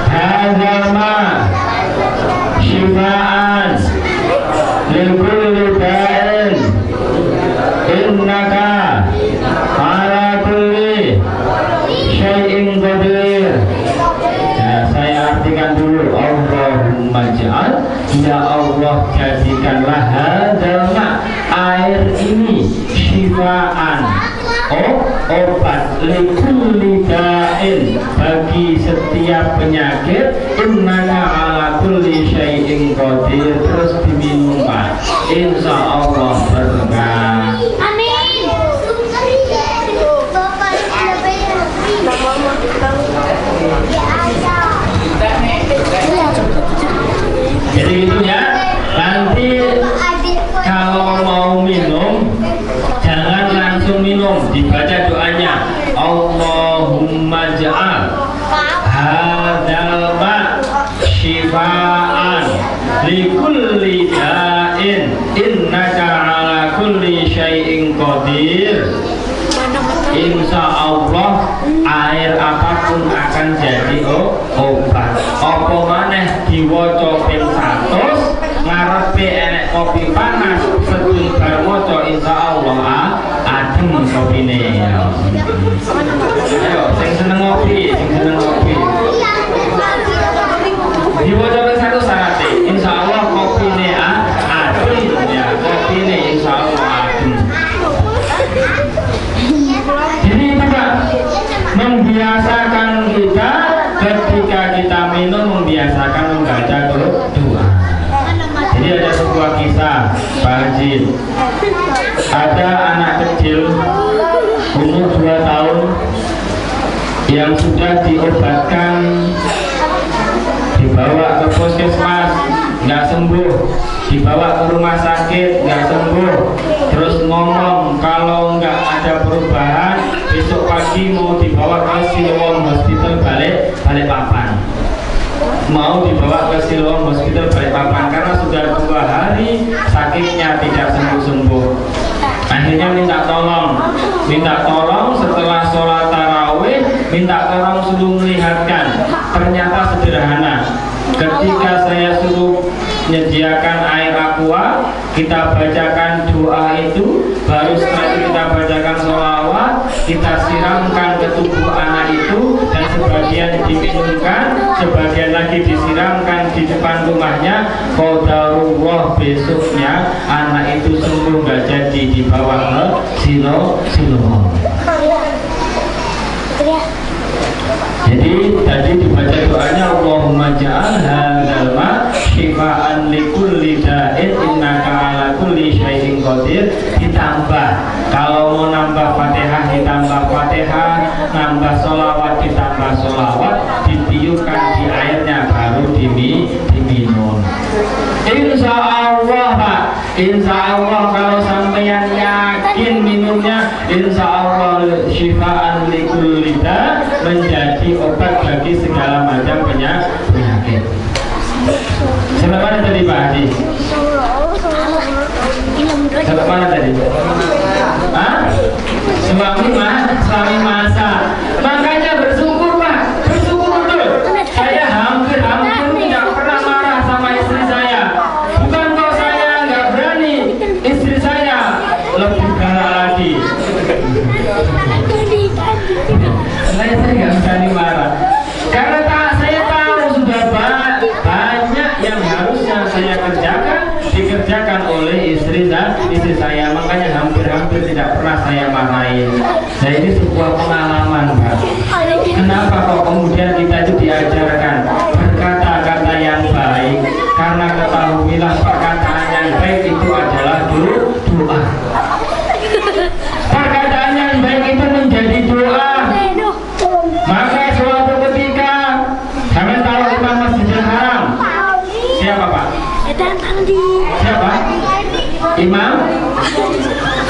hadzal ma' shifaan lil kulli da'in innaka ala kulli syai'in qadir. Ya, saya artikan dulu. Allahumma ja'al, ya Allah jadikanlah hadzal ma', air ini, syifaan, obat, likulli da'in, bagi setiap penyakit, innaka ala kulli syai'in qadir. Terus diminum Pak, insya Allah berkah. Amin. Jadi gitu ya. Nanti kalau mau minum jangan langsung minum, dibaca doanya. Allahumma ja'al hadzal ma' syifaan likulli da'in innaka ala kulli syai'in qadir. Insya Allah air apapun akan jadi obat. Apa maneh diwaca ping 100, ngarepe enek kopi panas sedul bar maca, insya Allah adem kopine. Ayo sing seneng ngopi, sing seneng ngopi. Diwaca ping 100 syaratnya, insya Allah kopine adem ya, kopine insya Allah adem. Jadi itu Pak, membiasakan kita ketika kita minum, membiasakan membaca doa. Jadi ada sebuah kisah Pak Haji. Ada anak kecil umur 2 tahun yang sudah diobatkan, dibawa ke puskesmas nggak sembuh, dibawa ke rumah sakit nggak sembuh, terus ngomong kalau nggak ada perubahan besok pagi mau dibawa ke Siloam Hospital Balikpapan, mau dibawa ke Siloam Hospital Balikpapan karena sudah 2 hari sakitnya tidak sembuh-sembuh. Akhirnya minta tolong setelah sholat tarawih, minta tolong suruh melihatkan. Ternyata sederhana. Ketika saya suruh menyediakan air aqua, kita bacakan doa itu, baru setelah itu kita bacakan sholawat, kita siramkan ke tubuh anak itu, dan sebagian diminumkan, sebagian lagi disiramkan di depan rumahnya. Qadarullah besoknya anak itu sembuh, nggak jadi dibawa ke Siloam. Jadi tadi dibaca doanya Allahumma ja'al hadzal ma' syifaan likulli da'in innaka ala kulli syai'in qadir. Ditambah, kalau mau nambah Fatihah ditambah Fatihah, nambah sholawat ditambah sholawat, ditiupkan di airnya baru diminum. Insya Allah Pak, insya Allah kalau sampeyan yakin minumnya, insya Allah syifaan likulli da', menjadi obat bagi segala macam penyakit. Sampai mana tadi Pak Haji? Sampai mana tadi? Suami masak. Makanya bersyukur Pak, bersyukur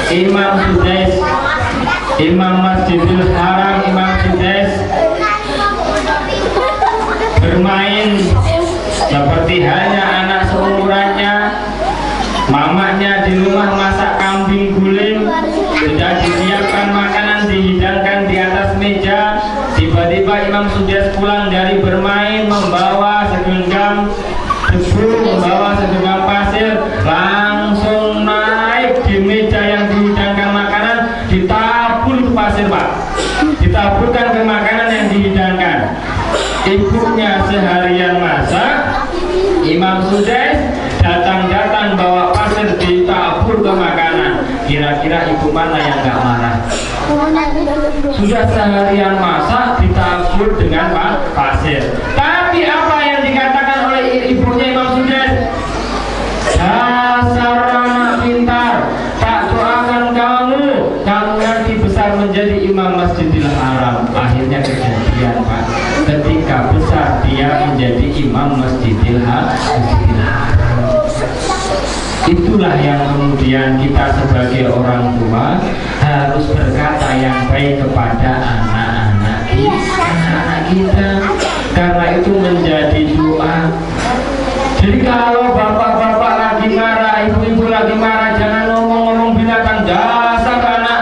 Imam Sudais, Imam Masjidil Haram, Imam Sudais bermain seperti halnya anak seumurannya. Mamanya di rumah masak kambing guling, sudah disiapkan makanan, dihidangkan di atas meja. Tiba-tiba Imam Sudais pulang dari bermain membawa segenggam debu, membawa segenggam pasir, langsung naik di meja yang dihidangkan makanan, ditabur ke pasir, Pak, ditaburkan ke makanan yang dihidangkan. Ibunya seharian masak, Imam Sudais datang-datang bawa pasir ditabur ke makanan. Kira-kira ibu mana yang gak marah? Sudah seharian masak ditabur dengan pasir. Tapi apa yang dikatakan oleh ibunya Imam Sudais? Dasar anak pintar, tak doakan kamu nanti besar menjadi imam Masjidil Haram. Akhirnya kejadian, Pak, ketika besar dia menjadi imam Masjidil Haram. Itulah yang kemudian kita sebagai orang tua harus berkata yang baik kepada anak-anak kita, karena itu menjadi doa. Jadi kalau bapak-bapak lagi marah, ibu-ibu lagi marah, jangan ngomong-ngomong binatang, dasar anak,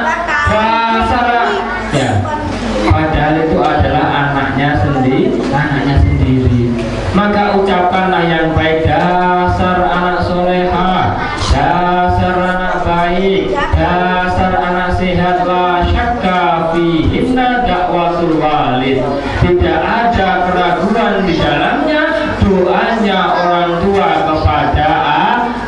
dasar ya. Padahal itu adalah anaknya sendiri. Maka ucapkanlah yang baik, dasar anak soleha, dasar anak baik, dasar anak sehat, la syakka fihinna dakwatul walid. Tidak ada keraguan di dalamnya doanya orang tua kepada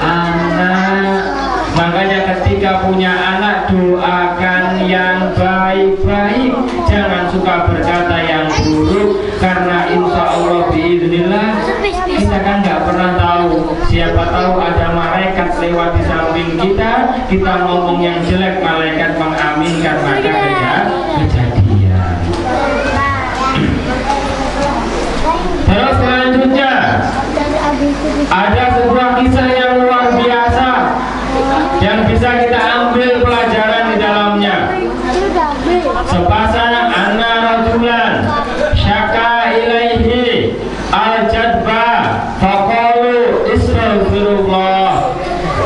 anak. Makanya ketika punya anak, doakan yang baik-baik, jangan suka berkata yang buruk, karena insya Allah biiznillah kita kan nggak pernah tahu, siapa tahu ada malaikat lewat di samping kita, kita ngomong yang jelek, malaikat mengaminkan, maka kejadian. Terus selanjutnya ada sebuah kisah yang luar biasa yang bisa kita ambil pelajaran di dalamnya. Sepasang anak rajulan syaka ilaihi al-jadba faqalu istaghfirullah.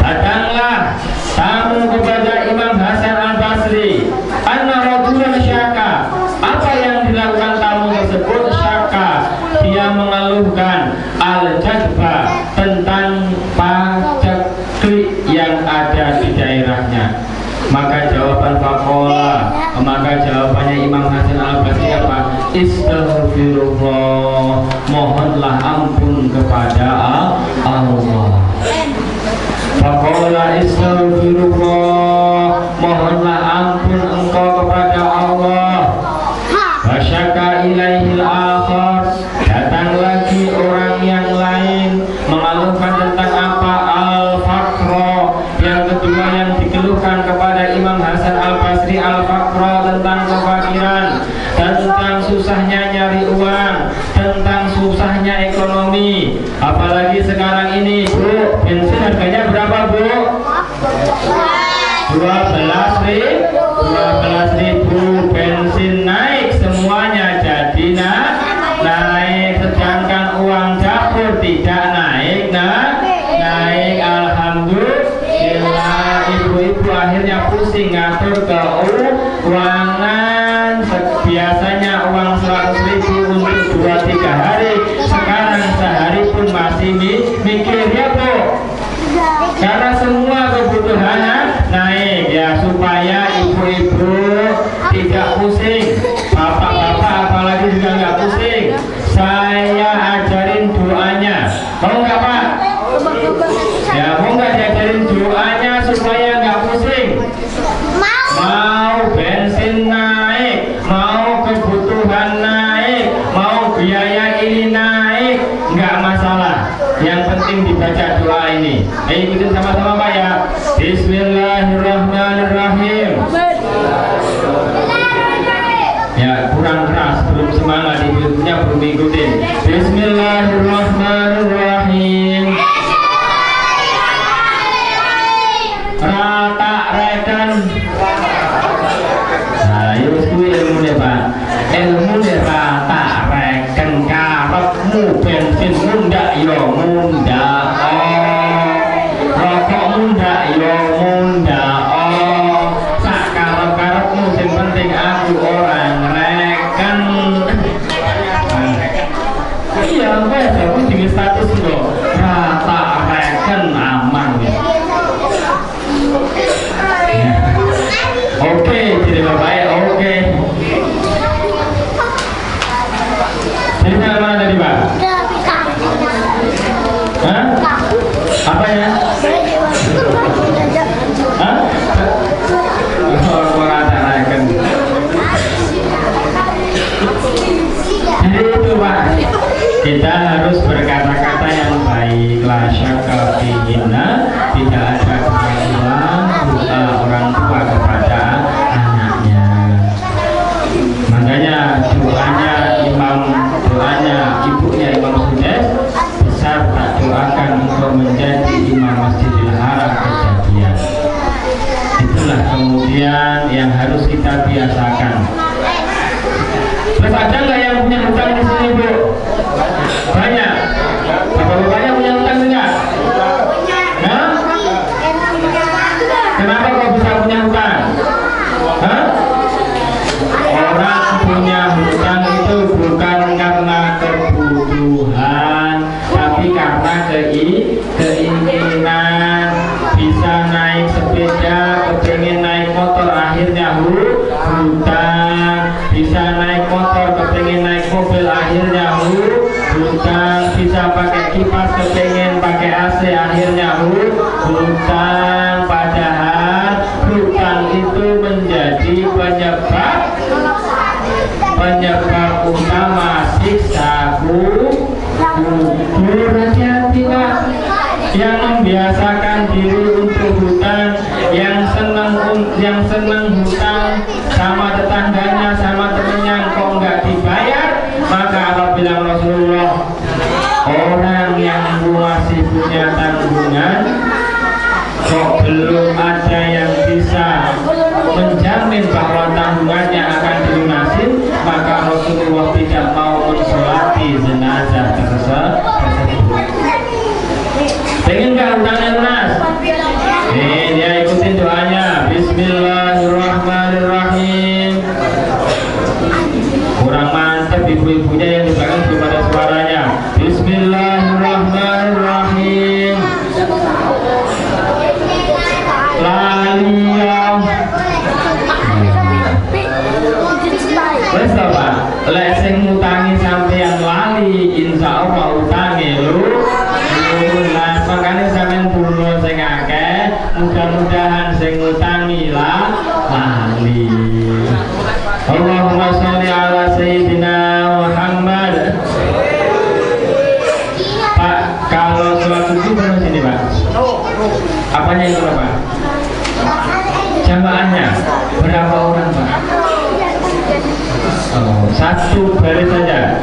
Datanglah tamu kepada Imam Hasan al-Basri. Anna rajulan syaka. Apa yang dilakukan tamu tersebut? Syaka, dia mengeluhkan al-jadba, tentang paceklik yang ada di daerahnya. Maka jawabannya Imam Hasan al-Basri apa? Istaghfirullah, mohonlah ampun kepada Allah. Faqala istaghfirullah, mohonlah ampun engkau kepada Allah. Wasyaka ilaihil akhar, datang lagi orang yang lain mengeluhkan tentang apa? Al-faqra. Yang kedua yang dikeluhkan kepada Imam Hasan al-Basri, al-faqra, tentang kefakiran, tentang susahnya nyari uang, tentang susahnya ekonomi. Apalagi sekarang ini, Bu, bensin harganya berapa, Bu? 12.000 bensin naik, semuanya jadi naik, sedangkan uang dapur tidak naik. Alhamdulillah, ibu-ibu akhirnya pusing ngatur keuangan. Biasanya uang 100.000 untuk 2-3 hari, sekarang sehari pun masih mikir, ya Bu, karena semua kebutuhannya naik. Ya, supaya ibu-ibu tidak pusing, bapak-bapak apalagi juga nggak pusing, saya ajarin doanya. Mau nggak, Pak? Ya, mau nggak diajarin doanya supaya nggak pusing? Mau bensin naik, mau kebutuhan naik, mau biaya ini naik, nggak masalah. Yang penting dibaca doa ini. Ayo ikutin sama-sama, Pak, ya. Bismillahirrahmanirrahim. Ya, kurang keras, belum semangat, ibunya belum ikutin. Bismillahirrahmanirrahim. Rata rekan sampai aku di status kok rata reken aman ya. Oke, jadi bapak oke. Jadi mana tadi Pak? Hah? Apa ya? Hah? Oh, rata reken. Jadi itu Pak, kita harus berkata-kata yang baik. La syakka fihina, tidak ada keraguan doa orang tua kepada anaknya. Makanya doanya ibunya Imam Sudais besar tak doakan untuk menjadi imam Masjidil Haram kejadian. Itulah kemudian yang harus kita biasakan. Terus ada nggak yang punya hutang di sini Bu? Banyak. Bapak-bapaknya punya hutang enggak? Hah? Kenapa kok bisa punya hutang? Hah? Orang punya hutang itu bukan karena kebutuhan, tapi karena keinginan. Bisa naik sepeda, kepingin naik motor, akhirnya hutang. Bisa naik motor, kepingin naik mobil, akhirnya hutang. Bisa pakai kipas, kepingin pakai AC, akhirnya hutang. Padahal hutang itu menjadi penyebab utama siksa kubur. Hati-hati Pak, yang membiasakan diri untuk hutang, yang senang hutang sama tetangganya, sama temennya, kok nggak dibayar, maka Allah bilang Rasulullah, orang yang masih punya tanggungan kok belum ada yang bisa menjamin bahwa tanggungannya akan dilunasi, maka Rasulullah tidak mau mensolati jenazah tersebut. Pengen nggak hutangnya lunas? Dia ikutin doanya. Bismillahirrahmanirrahim. Kurang mantep ibu-ibunya yang di belakang belum ada suaranya. Bismillahirrahmanirrahim. Laliyah. Wes apa? Lek sing ngutangi sampeyan lali, insyaallah utange lunas. Makane sampeyan puno sing akeh, mudah-mudahan sing ngutangi lali. Allahumma sholli ala sayyidina Muhammad. Pak, kalau sholat subuh belum sini Pak? Apanya itu Pak? Jamaahnya berapa orang Pak? Oh, satu baris saja.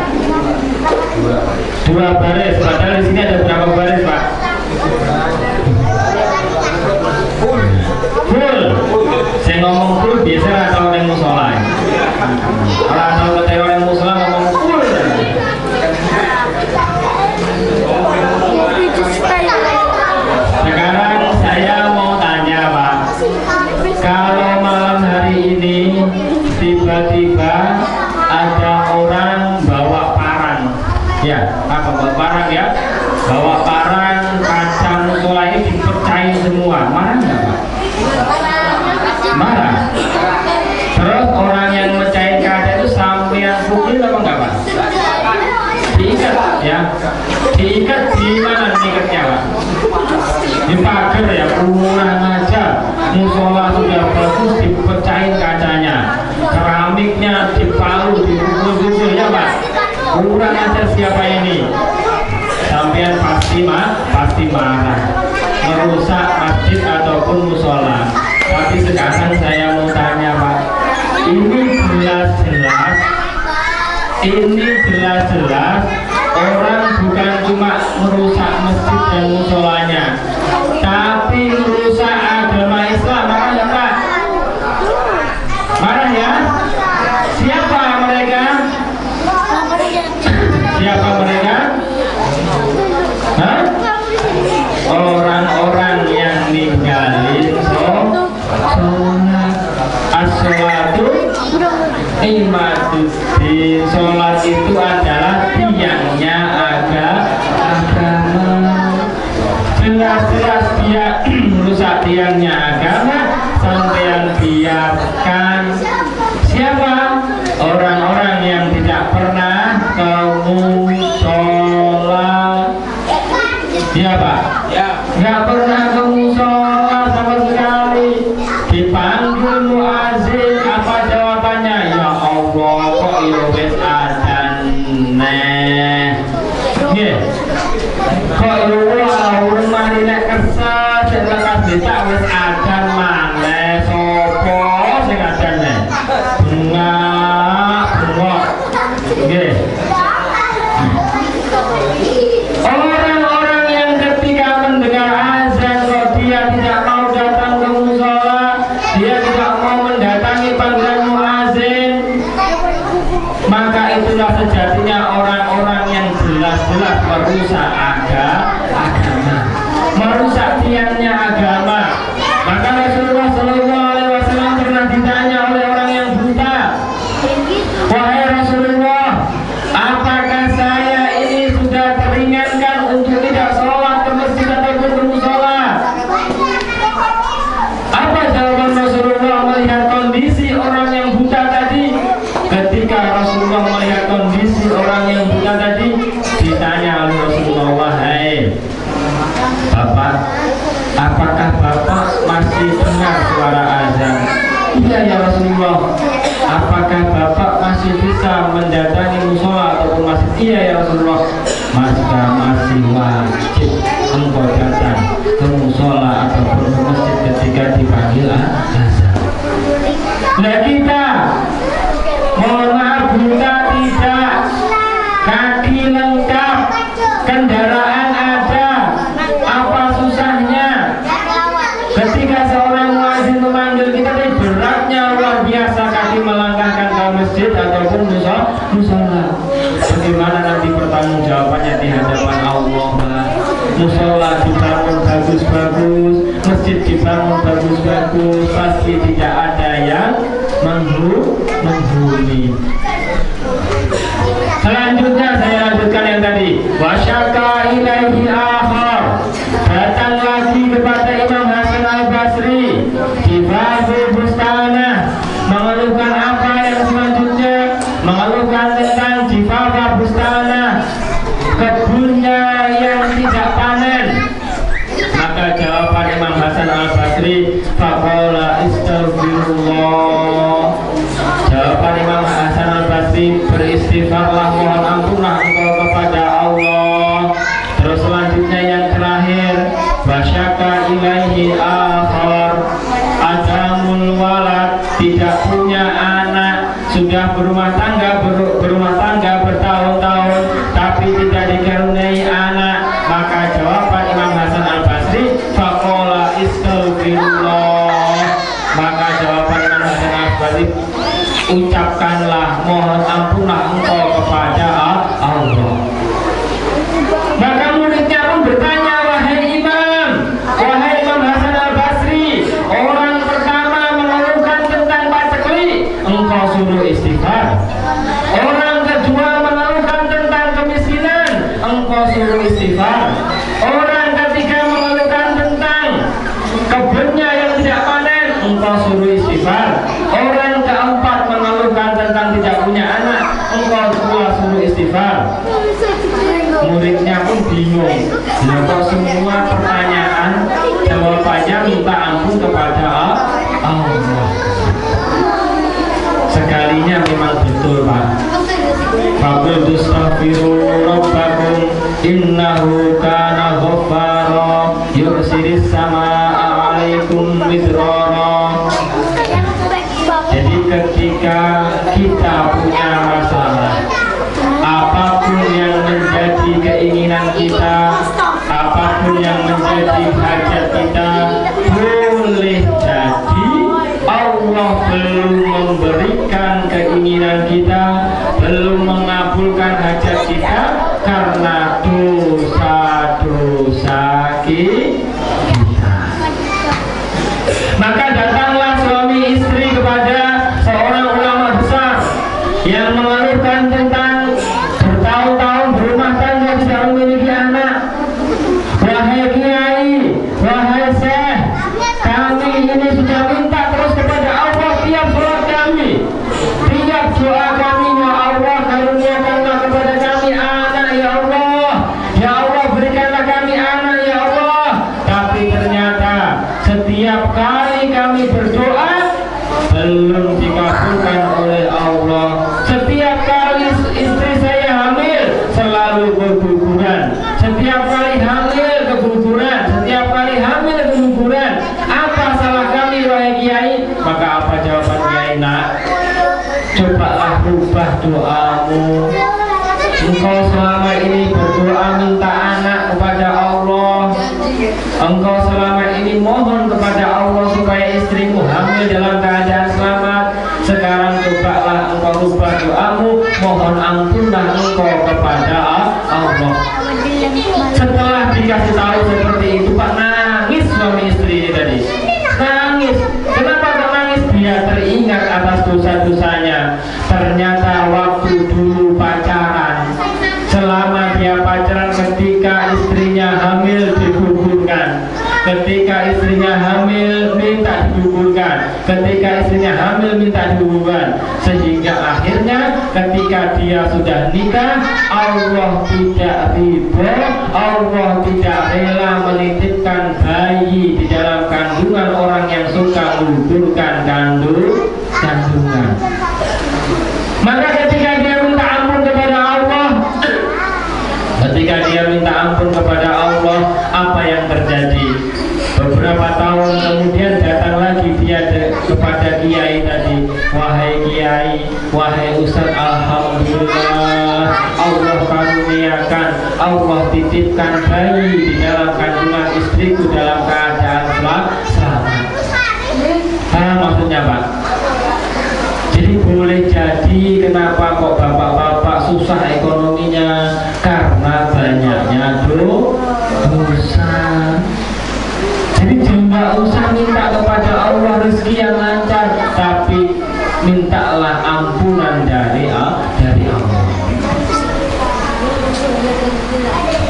Dua baris. Padahal di sini ada berapa baris Pak? Full. Saya ngomong full biasa atau orang musola. Kalau tahu kata orang musola ngomong full. Sekarang saya mau tanya Pak, kalau malam hari ini tiba-tiba ada orang bawa parang, ya, bawa parang ya, bawa parang, kaca musola ini dipecahin semua, marah nggak Pak? Marah. Terus orang yang mecahin kaca itu sampean pukul apa enggak Pak? Diikat ya, diikat di mana diikatnya Pak? Di pagar ya, kurang aja. Musola sudah bagus dipecahin kacanya, keramiknya dipalung, dipukul-pukul ya Pak. Kurang aja siapa ini? Sampean pasti marah, merusak masjid ataupun musola. Tapi sekarang saya mau tanya Pak, ini jelas-jelas orang bukan cuma merusak masjid dan musolanya, tapi merusak agama Islam. Marah ya Pak? Marah ya? Siapa mereka? Siapa mereka? Hah? Orang-orang yang ninggalin sholat. As-sholatu imaduddin. Sholat itu adalah tiangnya musola. Iya Pak? Ya. Nggak pernah ke musola sama sekali. Dipanggil muazin, apa jawabannya? Ya Allah, kok ya wis adzan neh. Nggih. Kok yo urung mari nek kersa sing lekas detak wis adzan maneh. Sopo sing adzan neh? Bengak. Nggih. Orang-orang yang ketika mendengar azan kok dia tidak mau datang ke musola, dia tidak mau mendatangi panggilan muazin, maka itulah sejatinya orang-orang yang jelas-jelas merusak agama, merusak tiangnya agama. Maka Rasulullah SAW pernah ditanya oleh orang yang buta, wahai Rasulullah, apakah saya ini sudah teringankan untuk tidak sholat ke masjid ataupun ke musola? Apa jawaban Rasulullah melihat kondisi orang yang buta tadi? Ketika Rasulullah melihat kondisi orang yang buta tadi, ditanya oleh Rasulullah, wahai Bapak, apakah Bapak masih dengar suara azan? Iya ya Rasulullah. Apakah Bapak masih bisa mendatangi musola ataupun masjid? Iya ya Rasulullah. Maka masih wajib engkau datang ke musola ataupun ke masjid ketika dipanggil azan. Nah kita, mohon maaf, buta tidak, kaki lengkap, kendaraan ada, apa susahnya? Ketika seorang muazin memanggil kita, beratnya luar biasa, kaki melangkahkan ke masjid ataupun musola. Bagaimana nanti pertanggung jawabannya di hadapan Allah? Musola dibangun bagus-bagus, masjid dibangun bagus-bagus, pasti tidak ada yang menghuni. Selanjutnya saya lanjutkan yang tadi. Wasyaka ilaihi akhar. Datang lagi kepada Imam Hasan Al-Basri di Babul Bustana, mengeluhkan apa yang selanjutnya? Mengeluhkan tentang Jifafah Bustana, kebunnya yang tidak panen. Maka jawaban Imam Hasan Al-Basri, faqala istaghfirullah. Jawaban Imam Hasan Al-Basri, beristighfarlah, mohon ampunlah engkau kepada Allah. Terus selanjutnya yang terakhir, wasyaka ilaihi akhar, adamul walad, tidak punya anak, sudah berumah tangga bertahun-tahun tapi tidak dikaruniai anak. Maka jawaban Imam Hasan Al-Basri, faqala istaghfirullah. Maka jawaban Imam Hasan Al-Basri, ucapkanlah, mohon ampunlah engkau kepada Allah. Maka muridnya pun bertanya, wahai Imam Hasan Al-Basri, orang pertama mengeluhkan tentang pacekli, engkau suruh istighfar. Orang kedua mengeluhkan tentang kemiskinan, engkau suruh istighfar. Orang ketiga mengeluhkan tentang kebunnya yang tidak panen, engkau suruh istighfar. Orang keempat mengeluhkan tentang tidak punya anak, engkau pula suruh istighfar. Muridnya pun bingung, kok semua pertanyaan jawabannya minta ampun kepada Allah. Sekalinya memang betul Pak. Faqul astaghfiru rabbakum innahu kana ghaffara yursilis samaa'a 'alaikum midrara. Jadi ketika kita punya masalah, apapun yang menjadi keinginan kita, apapun yang menjadi hajat kita, boleh jadi Allah belum memberikan keinginan kita, belum mengabulkan hajat kita karena dosa-dosa kita. Maka datanglah suami istri kepada seorang ulama besar yang mengeluhkan tentang bertahun-tahun berumah tangga tidak memiliki anak. Wahai kiai, wahai syekh, kami ini sudah minta terus kepada Allah tiap sholat kami, tiap doa kami, ya Allah karuniakanlah kepada kami selama dia pacaran, ketika istrinya hamil digugurkan, ketika istrinya hamil minta digugurkan, ketika istrinya hamil minta digugurkan, sehingga akhirnya ketika dia sudah nikah, Allah tidak ridho, Allah tidak rela menitipkan bayi di dalam kandungan orang yang suka menggugurkan kandungan. Maka ketika dia minta ampun kepada Allah, ketika dia minta ampun kepada Allah, apa yang terjadi? Beberapa tahun kemudian datang lagi dia kepada kiai tadi, wahai kiai, wahai ustaz, alhamdulillah Allah karuniakan, Allah titipkan bayi di dalam kandungan istriku dalam keadaan selamat. Maksudnya Pak? Jadi boleh jadi kenapa kok bapak-bapak susah ekonominya, karena banyaknya dosa. Jadi jangan usah minta kepada Allah rezeki yang lancar, tapi mintalah ampunan dari Allah.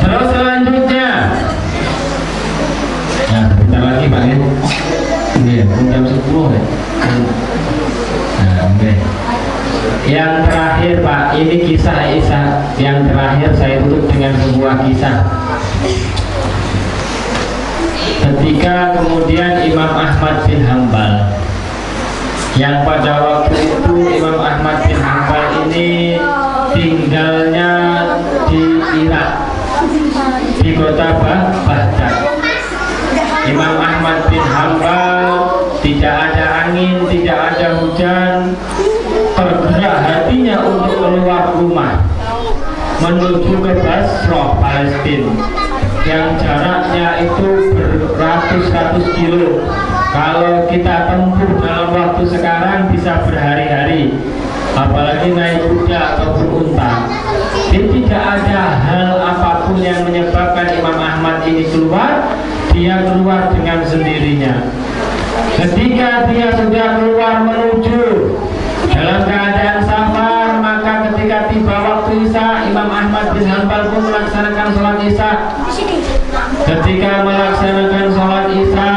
Terus selanjutnya, nah bentar lagi Pak ya, jam 10 ya. Nah, yang terakhir Pak, ini kisah yang terakhir saya tutup dengan sebuah kisah. Ketika kemudian Imam Ahmad bin Hanbal, yang pada waktu itu Imam Ahmad bin Hanbal ini tinggalnya di Irak, di kota Baghdad. Imam Ahmad bin Hanbal tidak ada angin, tidak ada hujan, tergerak hatinya untuk keluar rumah menuju ke Basrah, Palestina, yang jaraknya itu beratus-ratus kilo. Kalau kita tempuh dalam waktu sekarang bisa berhari-hari, apalagi naik kuda atau berunta. Jadi tidak ada hal apapun yang menyebabkan Imam Ahmad ini keluar. Dia keluar dengan sendirinya. Ketika dia sudah keluar menuju dalam keadaan safar, maka ketika tiba waktu Isya, Imam Ahmad bin Hanbal pun melaksanakan sholat Isya. Ketika melaksanakan sholat Isya,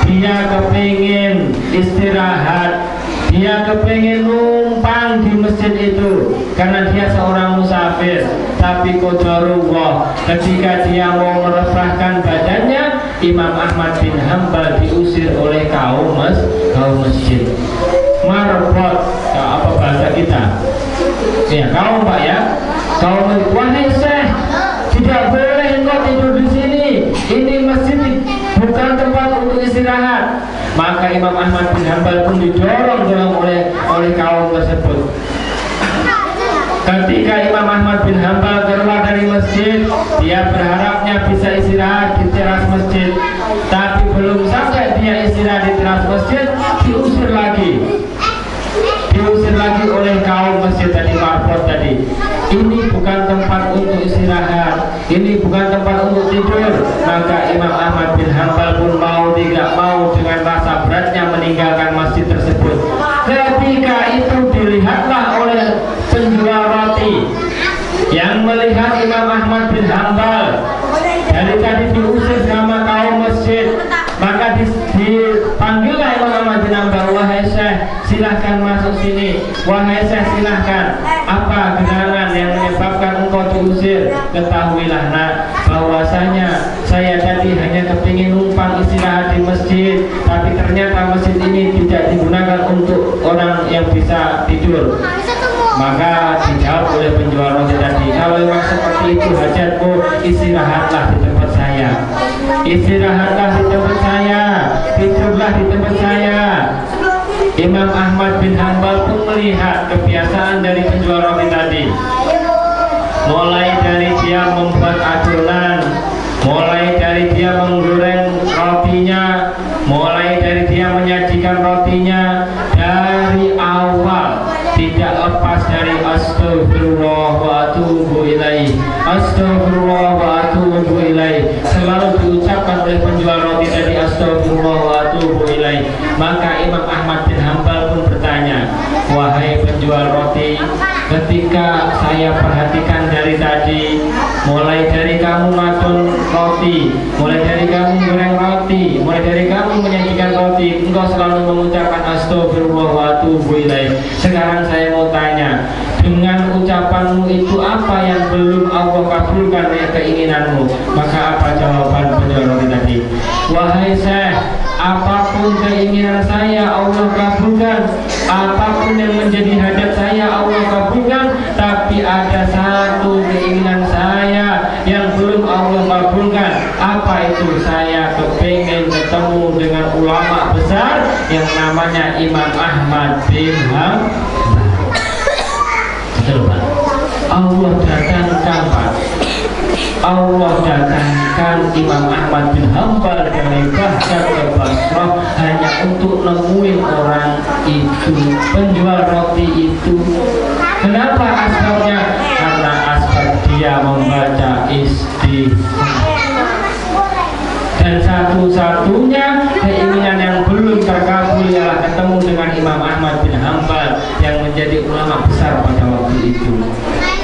dia kepingin istirahat, dia kepingin numpang di masjid itu karena dia seorang musafir. Tapi qadarullah, ketika dia mau merebahkan badannya, Imam Ahmad bin Hanbal diusir oleh kaum masjid. Marbot, apa bahasa kita? Ya kaum Pak ya, kaum masjid. Wahai Syekh, tidak boleh engkau tidur di sini. Ini masjid bukan tempat untuk istirahat. Maka Imam Ahmad bin Hanbal pun didorong oleh kaum tersebut. Ketika Imam Ahmad bin Hanbal keluar dari masjid, dia berharapnya bisa istirahat di teras masjid. Tapi belum sampai dia istirahat di teras masjid, diusir lagi oleh kaum masjid tadi, marbot tadi. Ini bukan tempat untuk istirahat, ini bukan tempat untuk tidur. Maka Imam Ahmad bin Hanbal pun mau tidak mau dengan rasa beratnya meninggalkan masjid tersebut. Ketika itu dilihatlah oleh penjual roti yang melihat Imam Ahmad bin Hanbal dari tadi diusir sama kaum masjid. Maka dipanggillah Imam Ahmad bin Hanbal, wahai Syekh, silahkan masuk sini. Wahai Syekh, silahkan. Apa genangan yang menyebabkan engkau diusir? Ketahuilah nak, bahwasanya saya tadi hanya kepingin numpang istirahat di masjid, tapi ternyata masjid ini tidak digunakan untuk orang yang bisa tidur. Maka dijawab oleh penjual roti tadi, kalau memang seperti itu hajatmu, istirahatlah di tempat saya. Istirahatlah di tempat saya, tidurlah di tempat saya. Imam Ahmad bin Hanbal pun melihat kebiasaan dari penjual roti tadi. Mulai dari dia membuat adonan, mulai dari dia menggoreng rotinya, mulai dari dia menyajikan rotinya, dari awal tidak lepas dari astagfirullah wa atubu ilaih, astagfirullah wa atubu ilaih. Selalu diucapkan oleh penjual roti tadi, astagfirullah wa atubu ilaih. Maka Imam Ahmad bin Hanbal pun bertanya, wahai penjual roti, ketika saya perhatikan dari tadi roti, mulai dari kamu goreng roti, mulai dari kamu menyajikan roti, engkau selalu mengucapkan astagfirullah wa atubu ilaih. Sekarang saya mau tanya, dengan ucapanmu itu apa yang belum Allah kabulkan dari keinginanmu? Maka apa jawaban penjual roti tadi? Wahai Syekh, apapun keinginan saya Allah kabulkan, apapun yang menjadi hajat saya Allah kabulkan, tapi ada satu keinginan saya yang belum Allah kabulkan. Apa itu? Saya kepengen ketemu dengan ulama besar yang namanya Imam Ahmad bin Hanbal. Betul Pak? Allah datangkan Pak, Allah datangkan Imam Ahmad bin Hanbal dari Baghdad ke Basrah hanya untuk nemuin orang itu, penjual roti itu. Kenapa asbabnya? Karena asbab dia membaca istighfar. Dan satu-satunya keinginan yang belum terkabul ialah ketemu dengan Imam Ahmad bin Hanbal yang menjadi ulama besar pada waktu itu.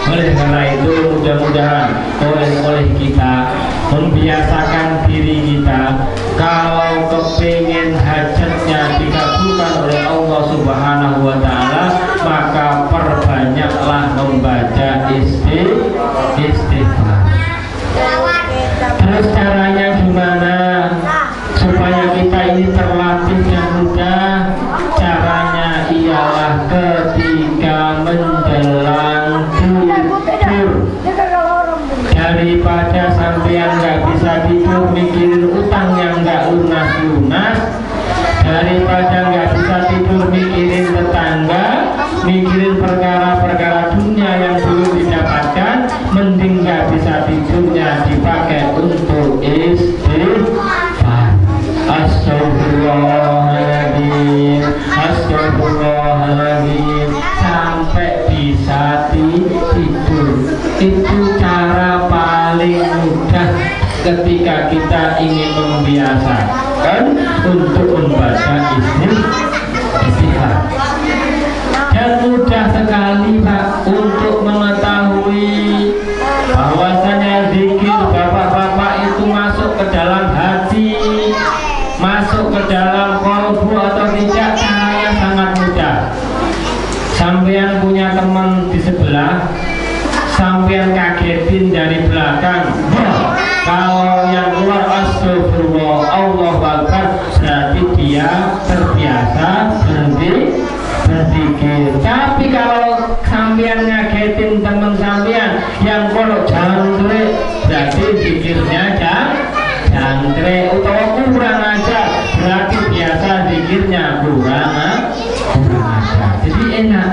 Oleh karena itu mudah-mudahan oleh kita membiasakan diri kita, kalau kepingin hajatnya dikabulkan oleh Allah Subhanahu wa Ta'ala, maka perbanyaklah membaca istighfar. Terus caranya gimana supaya kita ini terlatih yang mudah? Caranya ialah ketika menjelang tidur, daripada sampean nggak bisa tidur mikirin utang yang nggak lunas-lunas, daripada nggak bisa tidur mikirin tetangga, mikirin perkara-perkara dunia yang belum didapatkan, mending nggak bisa tidurnya dipakai untuk istighfar. Astagfirullahaladzim, astagfirullahaladzim, sampai bisa tidur. Itu cara paling mudah ketika kita ingin membiasakan untuk membaca istighfar. Dan mudah sekali Pak untuk mengetahui bahwasanya zikir bapak-bapak itu masuk ke dalam hati, masuk ke dalam kolbu atau tidak. Caranya sangat mudah. Sampean punya teman di sebelah, sampean kagetin dari belakang, kalau yang keluar astagfirullah Allahu Akbar, berarti dia terbiasa berzikir. Tapi kalau sampean ngagetin teman sampean yang kalau jangkrik, berarti zikirnya jangkrik, utawa kurang aja, berarti biasa zikirnya kurang aja. Jadi enak.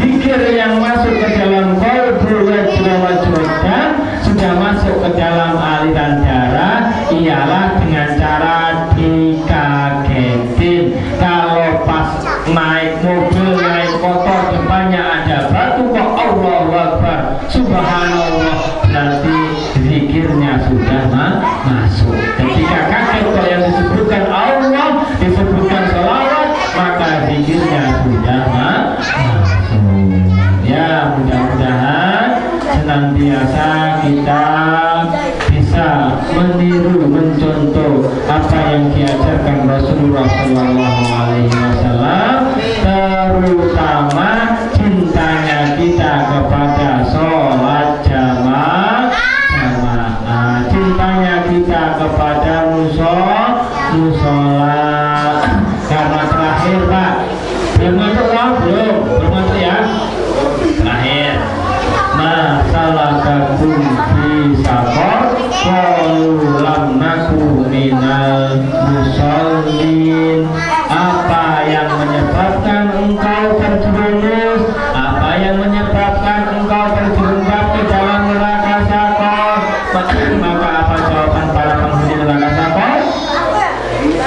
Zikir yang masuk ke dalam qalbu wajah sudah masuk ke dalam aliran darah ialah dengan cara dikagetin. Kalau pas naik mobil, naik motor, depannya ada batu kok Allahu Akbar, subhanallah, berarti zikirnya sudah masuk. Ketika kaget kok yang disebutkan Allah, disebutkan selawat, maka zikirnya sudah masuk. Ya, mudah-mudahan senantiasa kita bisa meniru, mencontoh apa yang diajarkan Rasulullah Shallallahu Alaihi Wasallam, terutama cintanya kita kepada sholat jamaah, cintanya kita kepada musola. Karena terakhir Pak, belum masuk ya. Terakhir, masalah kabum fi safar, qalu lam naku minal musallin. Apa yang menyebabkan engkau terjerumus? Apa yang menyebabkan engkau terjerembab ke dalam neraka Sakor? Maka apa jawaban para penghuni neraka Sakor?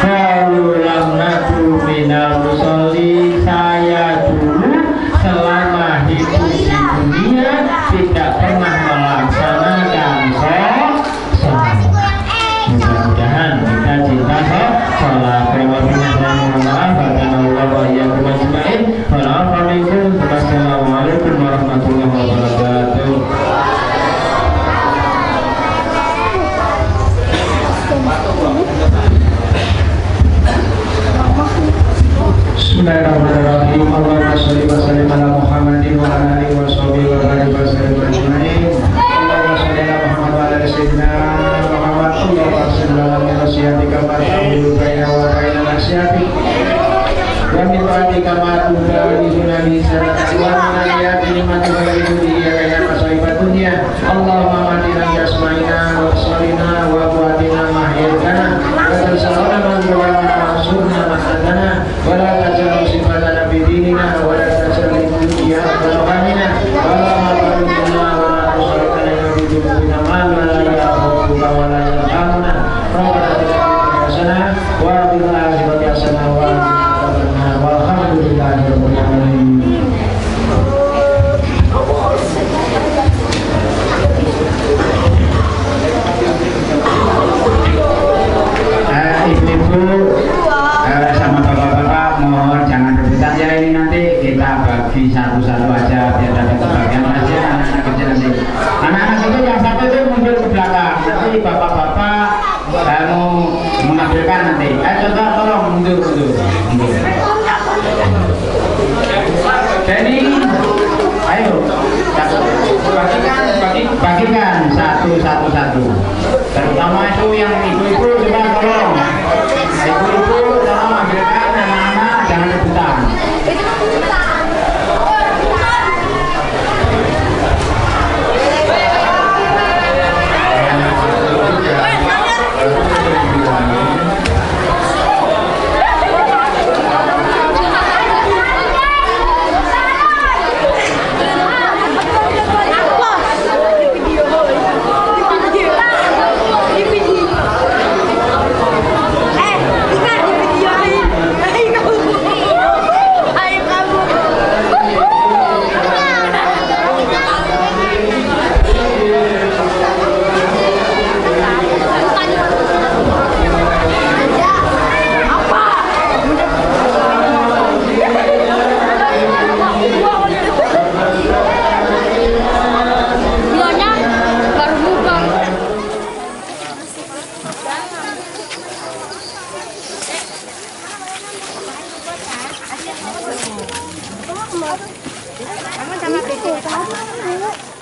Qalu lam naku minal musallin. Saya dulu selama hidup di dunia tidak pernah melaksanakan sholat. Allahumma matina jasmaina wa salina wa buatina mahyidana wa tersalana man wa surna mahdana wa la tajal sifatana bidinina wa la tajal dunia wa la mabalina wa la tusalkana bidunina man wa la yahubuka wa la yarhamuna rabbana hasanah wa bil akhirati hasanah wa qina walhamdulillahi rabbil alamin. Ibu-ibu sama bapak-bapak mohon jangan rebutan ya, ini nanti kita bagi satu-satu aja biar dapat kebagian aja anak-anak kecil nanti. Anak-anak itu yang satu itu mundur ke belakang, nanti bapak-bapak mau mengambilkan nanti. Contoh tolong mundur. Jadi ayo bagikan satu-satu. Terutama itu yang ibu-ibu coba tolong. Ibu-ibu tolong ambilkan anak-anak jangan rebutan. Kamu sama Beko.